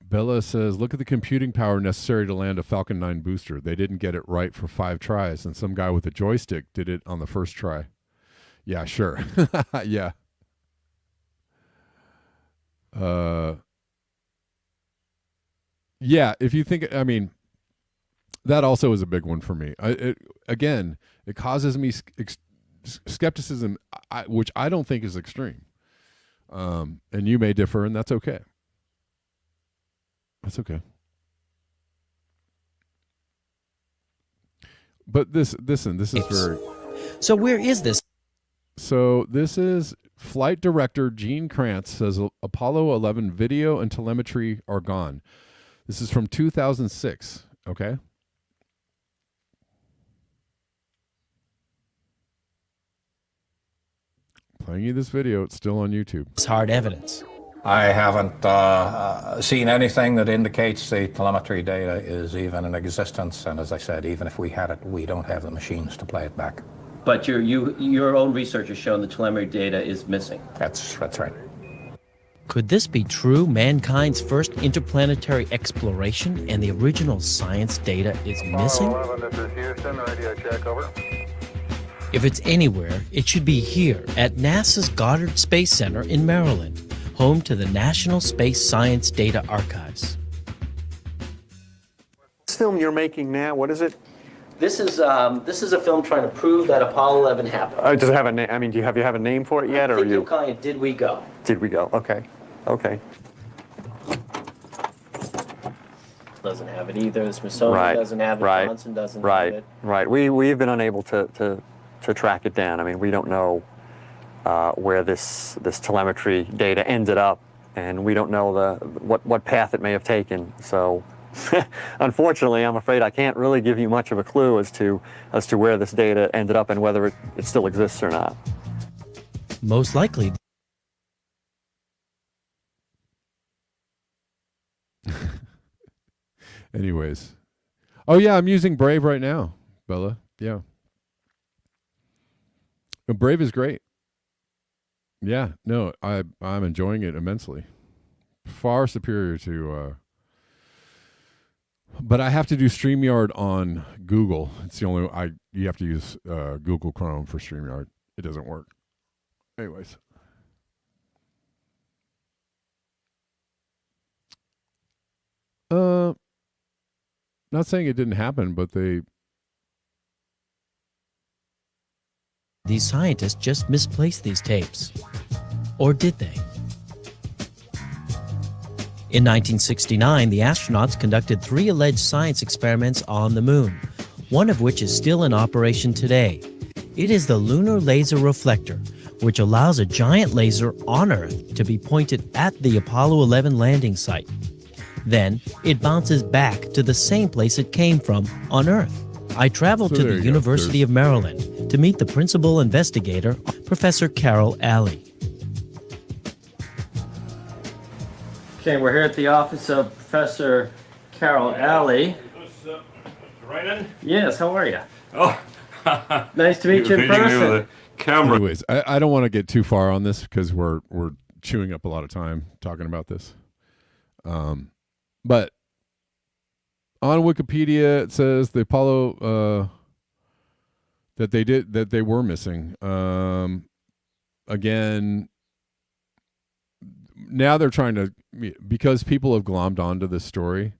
Bella says, look at the computing power necessary to land a Falcon 9 booster. They didn't get it right for 5 tries, and some guy with a joystick did it on the first try. Yeah, sure. Yeah. Yeah, if you think, I mean, that also is a big one for me. Again, it causes me skepticism, which I don't think is extreme. And you may differ, and that's okay. That's okay. But this is very. So where is this? So this is flight director Gene Kranz says Apollo 11 video and telemetry are gone. This is from 2006. Okay. Playing you this video. It's still on YouTube. It's hard evidence. I haven't seen anything that indicates the telemetry data is even in existence. And as I said, even if we had it, we don't have the machines to play it back. But your own research has shown the telemetry data is missing. That's right. Could this be true? Mankind's first interplanetary exploration and the original science data is missing? Apollo 11, this is Houston. Radio check, over. If it's anywhere, it should be here at NASA's Goddard Space Center in Maryland, home to the National Space Science Data Archives. This film you're making now, what is it? This is a film trying to prove that Apollo 11 happened. Does it have a name? I mean, do you have a name for it yet, or Think you? you'll call it Did We Go? Did we go? Okay. Okay. Doesn't have it either. The Smithsonian doesn't have it. Johnson doesn't have it. Right. We've been unable to track it down. I mean, we don't know where this telemetry data ended up, and we don't know what path it may have taken. So, unfortunately, I'm afraid I can't really give you much of a clue as to where this data ended up and whether it still exists or not. Most likely. Anyways. Oh, yeah, I'm using Brave right now, Bella. Yeah. Brave is great. Yeah, no, I'm enjoying it immensely. Far superior to but I have to do StreamYard on Google. It's the only you have to use Google Chrome for StreamYard. It doesn't work. Anyways. Not saying it didn't happen, but These scientists just misplaced these tapes. Or did they? In 1969, the astronauts conducted 3 alleged science experiments on the moon, one of which is still in operation today. It is the Lunar Laser Reflector, which allows a giant laser on Earth to be pointed at the Apollo 11 landing site. Then, it bounces back to the same place it came from on Earth. I traveled to the University of Maryland to meet the principal investigator, Professor Carol Alley. Okay, we're here at the office of Professor Carol Alley. Right in? Yes, how are you? Oh, Nice to meet you in person. Camera. Anyways, I don't want to get too far on this because we're chewing up a lot of time talking about this. But on Wikipedia it says the Apollo that they were missing. Again, now they're trying to, because people have glommed onto this story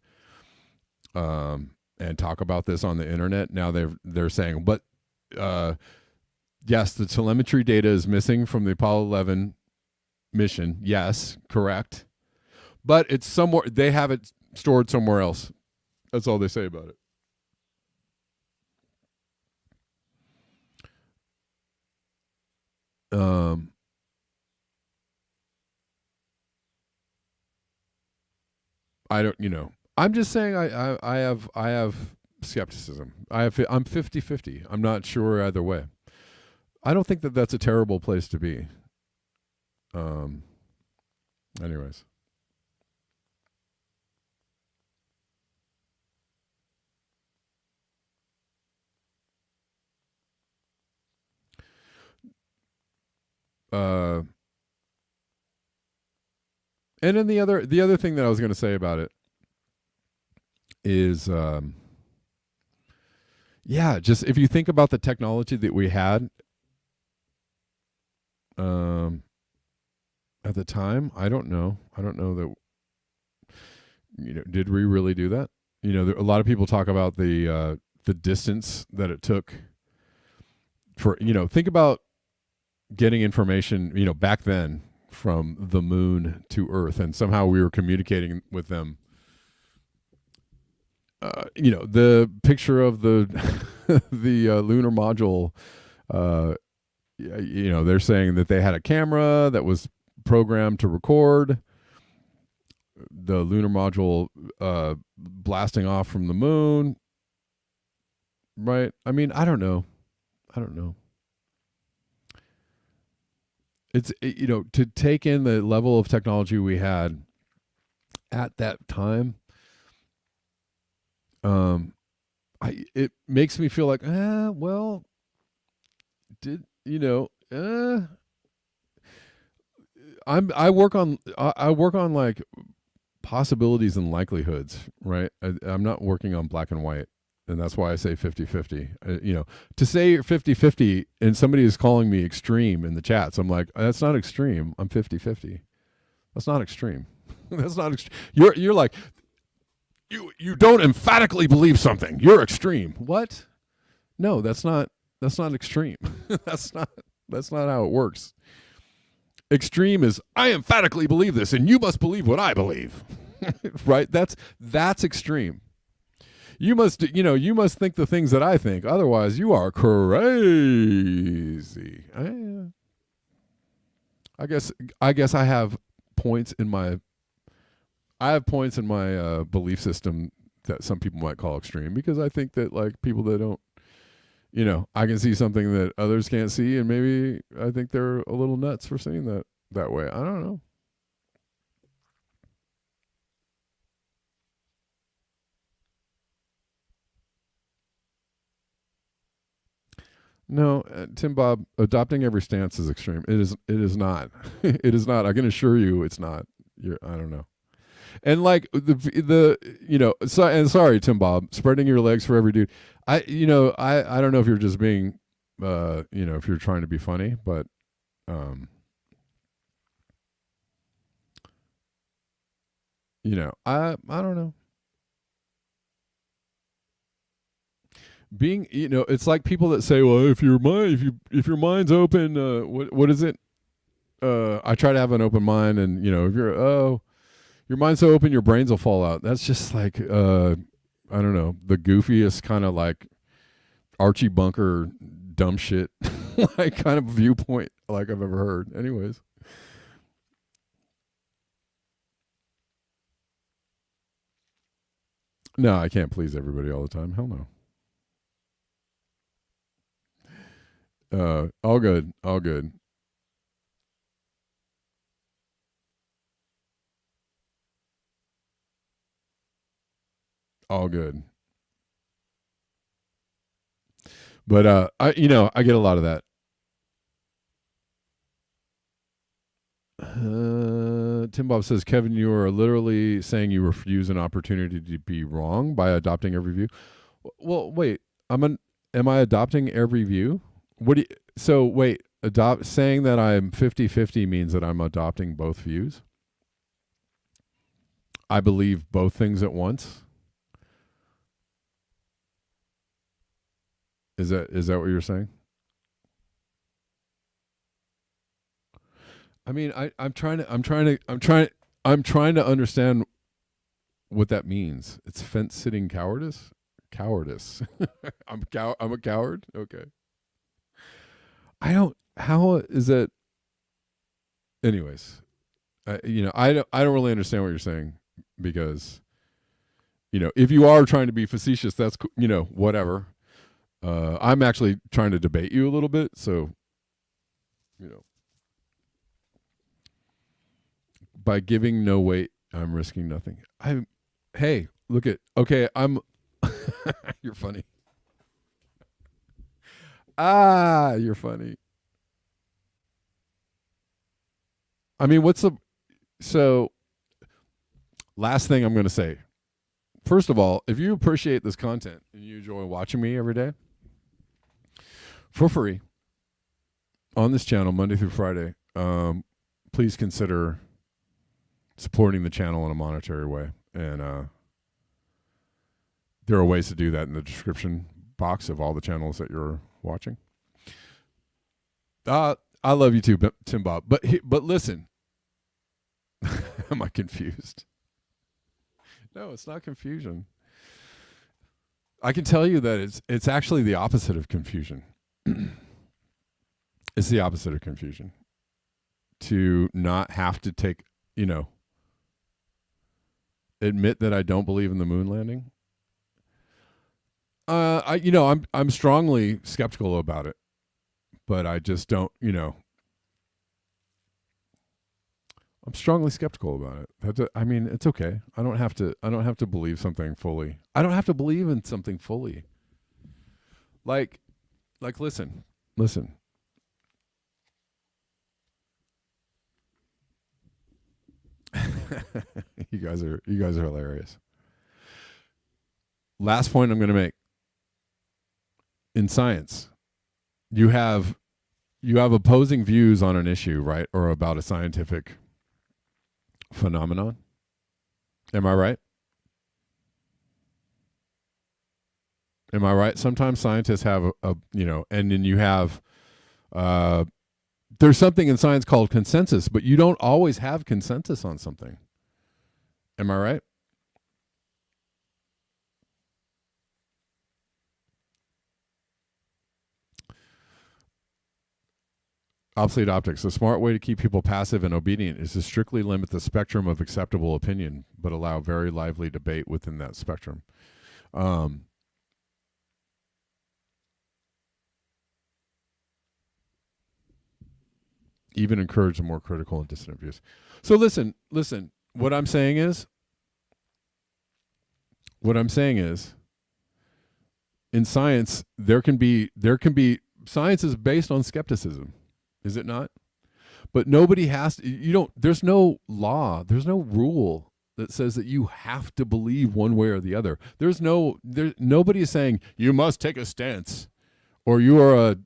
and talk about this on the internet. Now they're saying, but yes, the telemetry data is missing from the Apollo 11 mission. Yes, correct. But it's somewhere, they have it stored somewhere else. That's all they say about it. I don't, I'm just saying I have skepticism. I'm 50-50. I'm not sure either way. I don't think that that's a terrible place to be. Anyways. And then the other thing that I was going to say about it, is yeah, just if you think about the technology that we had at the time, I don't know that, did we really do that? A lot of people talk about the distance that it took for, think about getting information, back then from the moon to Earth, and somehow we were communicating with them. The picture of the the lunar module, they're saying that they had a camera that was programmed to record the lunar module blasting off from the moon, right? I mean, I don't know. It's, to take in the level of technology we had at that time, it makes me feel like, well, I work on like possibilities and likelihoods, right? I'm not working on black and white, and that's why I say 50-50. To say 50-50 and somebody is calling me extreme in the chats, I'm like, that's not extreme. I'm 50-50. That's not extreme. That's not extreme. You're like, you don't emphatically believe something. You're extreme. What? No, that's not extreme. that's not how it works. Extreme is, I emphatically believe this and you must believe what I believe. Right? That's extreme. You must think the things that I think, otherwise you are crazy. I guess I have points in my belief system that some people might call extreme, because I think that, like, people that don't, I can see something that others can't see, and maybe I think they're a little nuts for seeing that way. I don't know. No, Tim Bob, adopting every stance is extreme. It is not. It is not. I can assure you it's not. I don't know. And like sorry, Tim Bob, spreading your legs for every dude. I don't know if you're just being if you're trying to be funny, but I don't know. Being, it's like people that say, well, if your mind's open, what is it? I try to have an open mind, and if your mind's so open, your brains will fall out. That's just like, I don't know, the goofiest kind of like Archie Bunker dumb shit, like kind of viewpoint like I've ever heard. Anyways. No, I can't please everybody all the time. Hell no. All good. All good. All good. But I get a lot of that. Tim Bob says, Kevin, you are literally saying you refuse an opportunity to be wrong by adopting every view. Well, wait, am I adopting every view? Saying that I'm 50-50 means that I'm adopting both views? I believe both things at once? Is that what you're saying? I mean, I'm trying to understand what that means. It's fence-sitting cowardice? Cowardice. I'm a coward? Okay. How is that? Anyways, I don't really understand what you're saying, because, if you are trying to be facetious, that's, whatever. I'm actually trying to debate you a little bit, so, by giving no weight, I'm risking nothing. Hey, look at, okay, you're funny. You're funny. I mean, last thing I'm going to say, first of all, if you appreciate this content and you enjoy watching me every day for free on this channel, Monday through Friday, please consider supporting the channel in a monetary way. And there are ways to do that in the description box of all the channels that you're watching. I love you too, Tim Bob. But listen, am I confused? No, it's not confusion. I can tell you that it's actually the opposite of confusion. It's the opposite of confusion. To not have to take, admit that I don't believe in the moon landing. I'm strongly skeptical about it, but I just don't, I'm strongly skeptical about it. I mean, it's okay. I don't have to believe something fully. I don't have to believe in something fully. Like listen. You guys are hilarious. Last point I'm going to make. In science, you have opposing views on an issue, right? Or about a scientific phenomenon. Am I right? Am I right? Sometimes scientists have and then you have there's something in science called consensus, but you don't always have consensus on something. Am I right? Obsolete optics. The smart way to keep people passive and obedient is to strictly limit the spectrum of acceptable opinion, but allow very lively debate within that spectrum. Even encourage the more critical and dissident views. So listen, what I'm saying is, in science, there can be science is based on skepticism. Is it not? But nobody has to, there's no law, there's no rule that says that you have to believe one way or the other. Nobody is saying you must take a stance, or you are a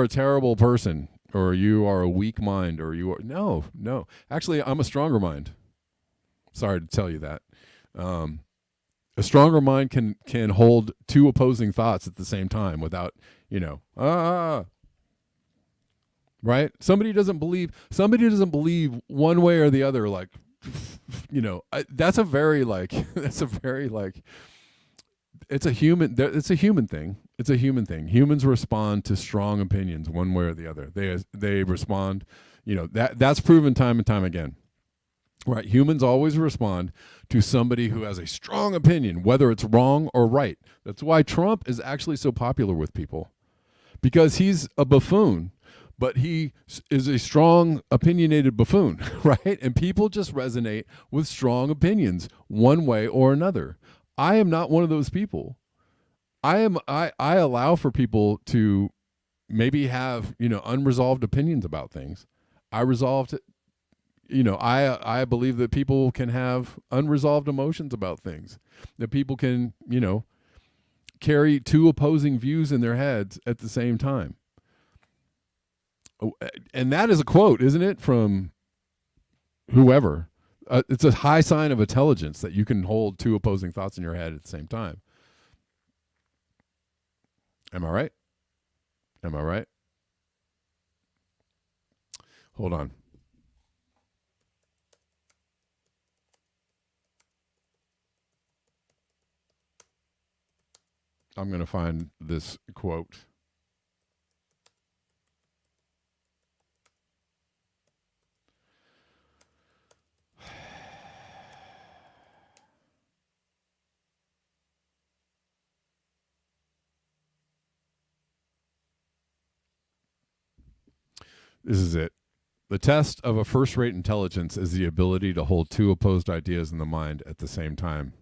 terrible person, or you are a weak mind, or you are, no. Actually, I'm a stronger mind. Sorry to tell you that. A stronger mind can hold two opposing thoughts at the same time without, right? Somebody doesn't believe one way or the other, like, it's a human thing. It's a human thing. Humans respond to strong opinions one way or the other. They respond, that's proven time and time again. Right? Humans always respond to somebody who has a strong opinion, whether it's wrong or right. That's why Trump is actually so popular with people, because he's a buffoon, but he is a strong, opinionated buffoon, right? And people just resonate with strong opinions one way or another. I am not one of those people. I allow for people to maybe have, unresolved opinions about things. I believe that people can have unresolved emotions about things, that people can, carry two opposing views in their heads at the same time. And that is a quote, isn't it, from whoever? It's a high sign of intelligence that you can hold two opposing thoughts in your head at the same time. Am I right? Am I right? Hold on. I'm going to find this quote. This is it. The test of a first-rate intelligence is the ability to hold two opposed ideas in the mind at the same time.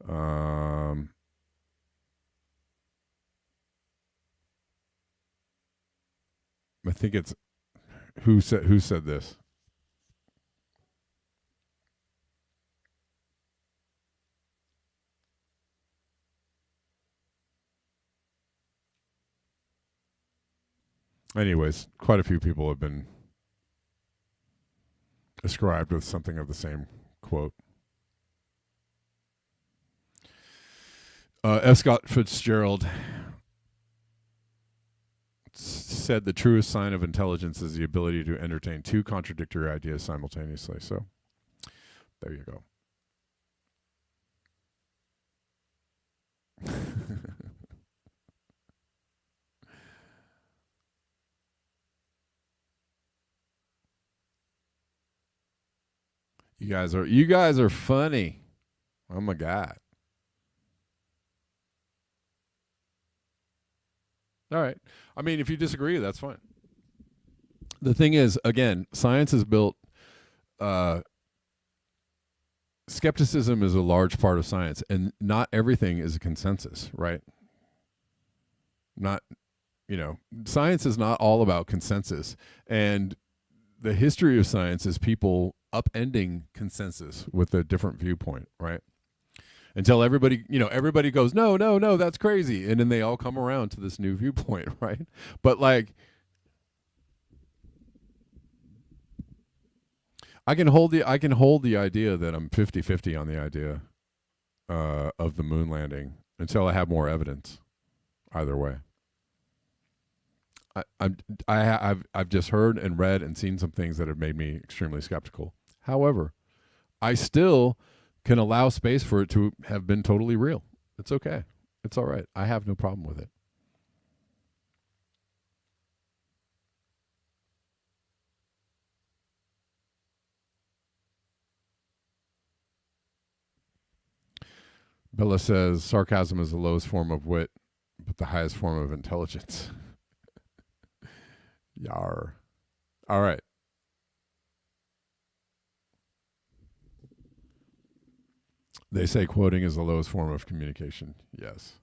I think it's who said this? Anyways, quite a few people have been ascribed with something of the same quote. F. Scott Fitzgerald said the truest sign of intelligence is the ability to entertain two contradictory ideas simultaneously. So there you go. You guys are funny. Oh my God. All right. I mean, if you disagree, that's fine. The thing is, again, science is built. Skepticism is a large part of science, and not everything is a consensus, right? Not, science is not all about consensus. And the history of science is people upending consensus with a different viewpoint, right? Until everybody goes, no, that's crazy. And then they all come around to this new viewpoint, right? But like, I can hold the idea that I'm 50-50 on the idea of the moon landing until I have more evidence either way. I've just heard and read and seen some things that have made me extremely skeptical. However, I still can allow space for it to have been totally real. It's okay. It's all right. I have no problem with it. Bella says sarcasm is the lowest form of wit, but the highest form of intelligence. Yar. All right. They say quoting is the lowest form of communication. Yes.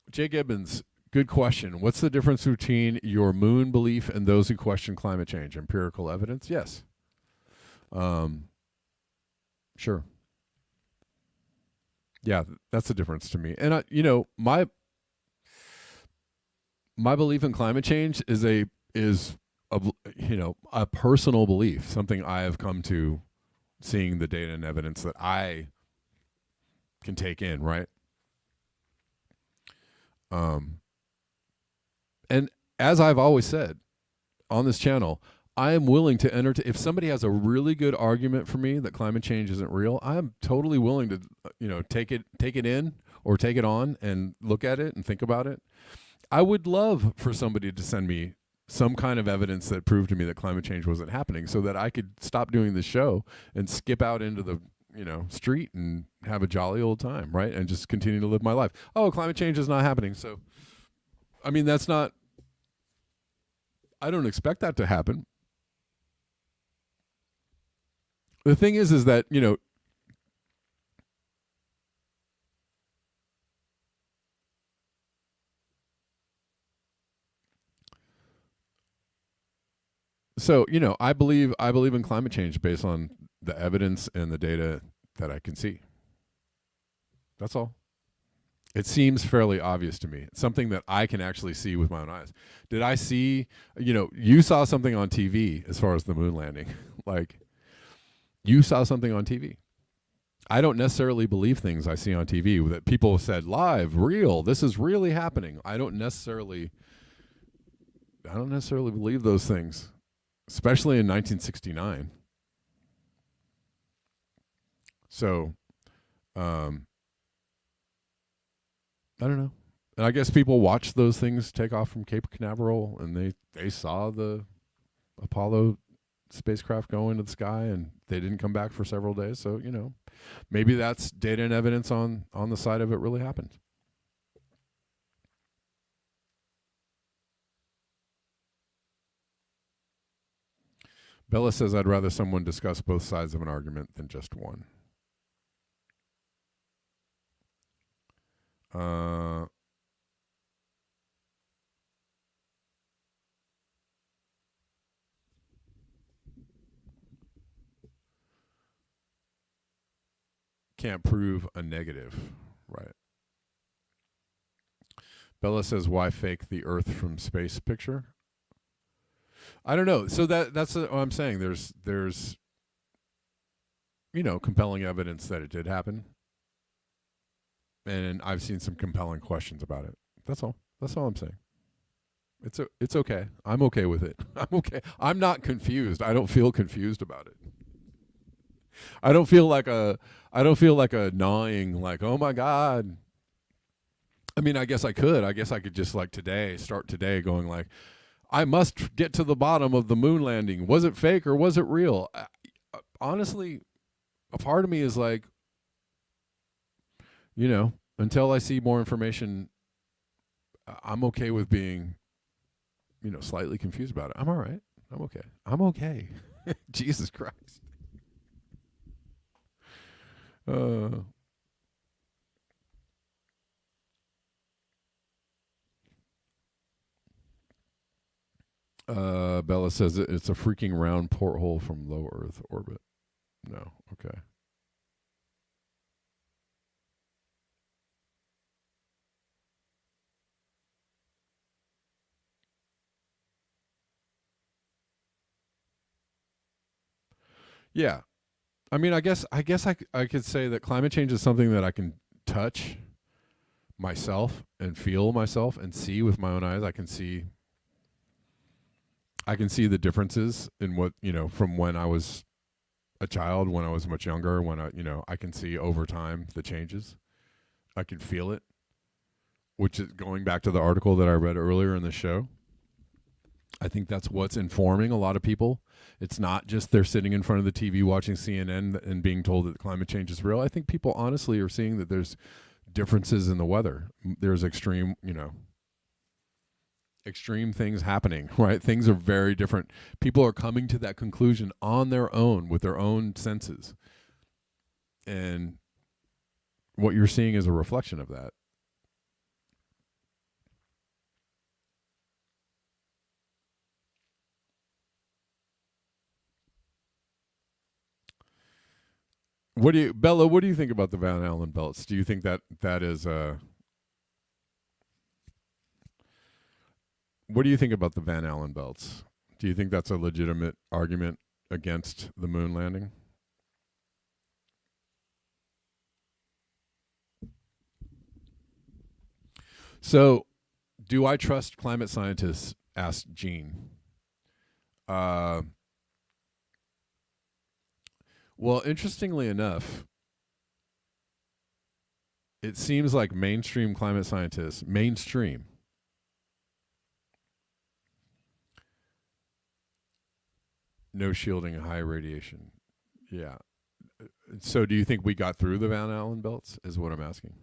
Jay Gibbons, good question. What's the difference between your moon belief and those who question climate change? Empirical evidence? Yes. Sure. Yeah, that's the difference to me. And my belief in climate change is a personal belief, something I have come to seeing the data and evidence that I can take in, right? And as I've always said on this channel, I am willing to entertain. If somebody has a really good argument for me that climate change isn't real, I'm totally willing to, take it in or take it on and look at it and think about it. I would love for somebody to send me some kind of evidence that proved to me that climate change wasn't happening, so that I could stop doing this show and skip out into the street and have a jolly old time, right? And just continue to live my life. Oh, climate change is not happening. So, I mean, I don't expect that to happen. The thing is that, so, I believe in climate change based on the evidence and the data that I can see. That's all. It seems fairly obvious to me. It's something that I can actually see with my own eyes. Did I see, you saw something on TV as far as the moon landing. Like, you saw something on TV. I don't necessarily believe things I see on TV that people said live, real, this is really happening. I don't necessarily believe those things, especially in 1969. So, I don't know. And I guess people watched those things take off from Cape Canaveral, and they saw the Apollo spacecraft go into the sky, and they didn't come back for several days. So, maybe that's data and evidence on the side of it really happened. Bella says, I'd rather someone discuss both sides of an argument than just one. can't prove a negative, right? Bella says, why fake the Earth from space picture? I don't know. So that's what I'm saying. There's compelling evidence that it did happen. And I've seen some compelling questions about it. That's all. That's all I'm saying. It's okay. I'm okay with it. I'm okay. I'm not confused. I don't feel confused about it. I don't feel like a gnawing, like, oh my God. I mean, I guess I could. I guess I could just like start today going like, I must get to the bottom of the moon landing. Was it fake or was it real? Honestly, a part of me is like, until I see more information, I'm okay with being, slightly confused about it. I'm all right. I'm okay. I'm okay. Jesus Christ. Bella says it's a freaking round porthole from low Earth orbit. No. Okay. Yeah. I mean, I guess I could say that climate change is something that I can touch myself and feel myself and see with my own eyes. I can see the differences in what, from when I was a child, when I was much younger, when I can see over time the changes. I can feel it, which is going back to the article that I read earlier in the show. I think that's what's informing a lot of people. It's not just they're sitting in front of the TV watching CNN and being told that climate change is real. I think people honestly are seeing that there's differences in the weather. There's extreme things happening, right? Things are very different. People are coming to that conclusion on their own with their own senses. And what you're seeing is a reflection of that. Bella, what do you think about the Van Allen belts? Do you think that is what do you think about the Van Allen belts? Do you think that's a legitimate argument against the moon landing? So, do I trust climate scientists? Asked Gene. Well, interestingly enough, it seems like mainstream climate scientists, no shielding, high radiation. Yeah. So do you think we got through the Van Allen belts is what I'm asking?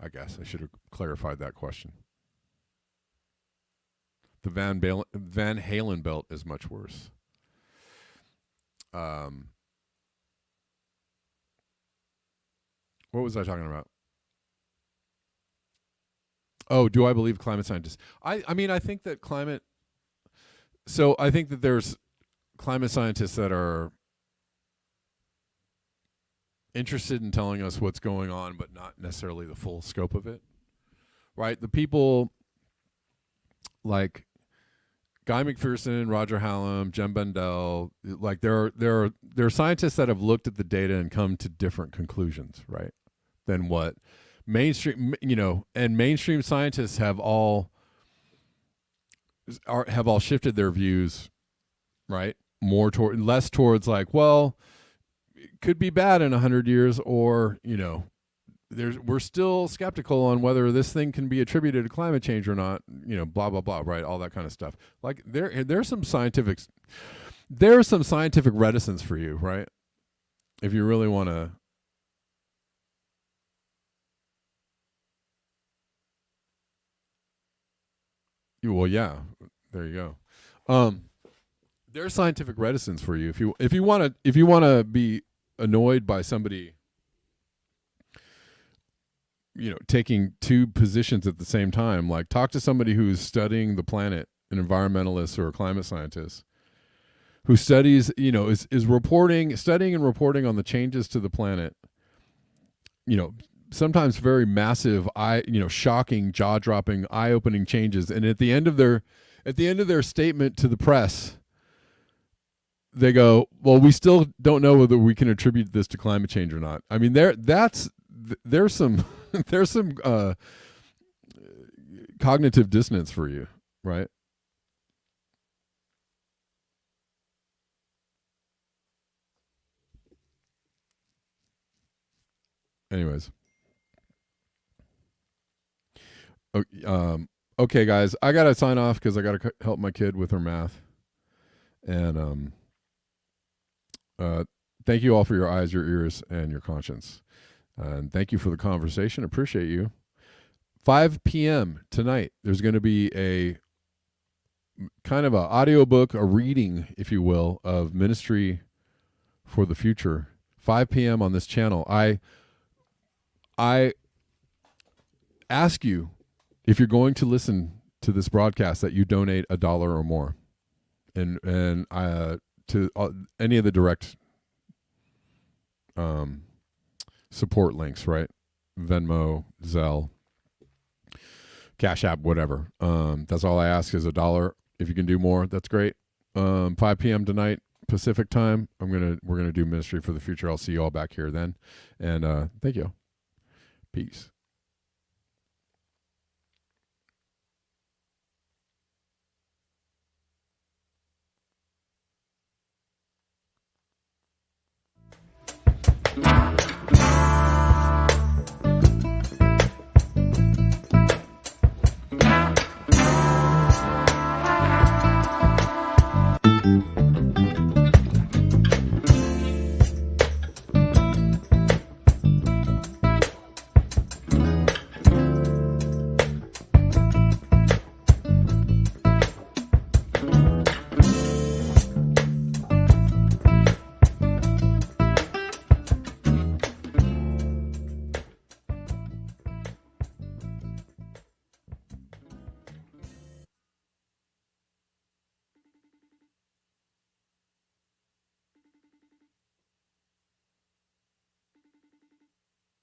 I guess I should have clarified that question. The Van Halen belt is much worse. What was I talking about? Oh, do I believe climate scientists? I mean, I think that I think that there's climate scientists that are interested in telling us what's going on, but not necessarily the full scope of it. Right? The people like Guy McPherson, Roger Hallam, Jem Bendell, like there are scientists that have looked at the data and come to different conclusions, right? Than what mainstream, and mainstream scientists have all shifted their views, right? Less towards like, well, it could be bad in 100 years, or we're still skeptical on whether this thing can be attributed to climate change or not, blah blah blah, right? All that kind of stuff. Like there's some scientific reticence for you, right? If you really want to. Well, yeah, there you go. There's scientific reticence for you if you want to be annoyed by somebody taking two positions at the same time. Like, talk to somebody who's studying the planet, an environmentalist or a climate scientist. who studies, is studying and reporting on the changes to the planet. Sometimes very massive, shocking, jaw-dropping, eye-opening changes. And at the end of their statement to the press, they go, "Well, we still don't know whether we can attribute this to climate change or not." I mean, there's some cognitive dissonance for you, right? Anyways. Okay, guys, I gotta sign off because I gotta help my kid with her math. And thank you all for your eyes, your ears, and your conscience. And thank you for the conversation. Appreciate you. 5 p.m. tonight, there's going to be a kind of a audiobook, a reading, if you will, of Ministry for the Future. 5 p.m. on this channel. I ask you, if you're going to listen to this broadcast, that you donate $1 or more, and to any of the direct support links, right? Venmo, Zelle, Cash App, whatever. That's all I ask is $1. If you can do more, that's great. 5 p.m. tonight, Pacific time. We're gonna do Ministry for the Future. I'll see you all back here then, and thank you. Peace.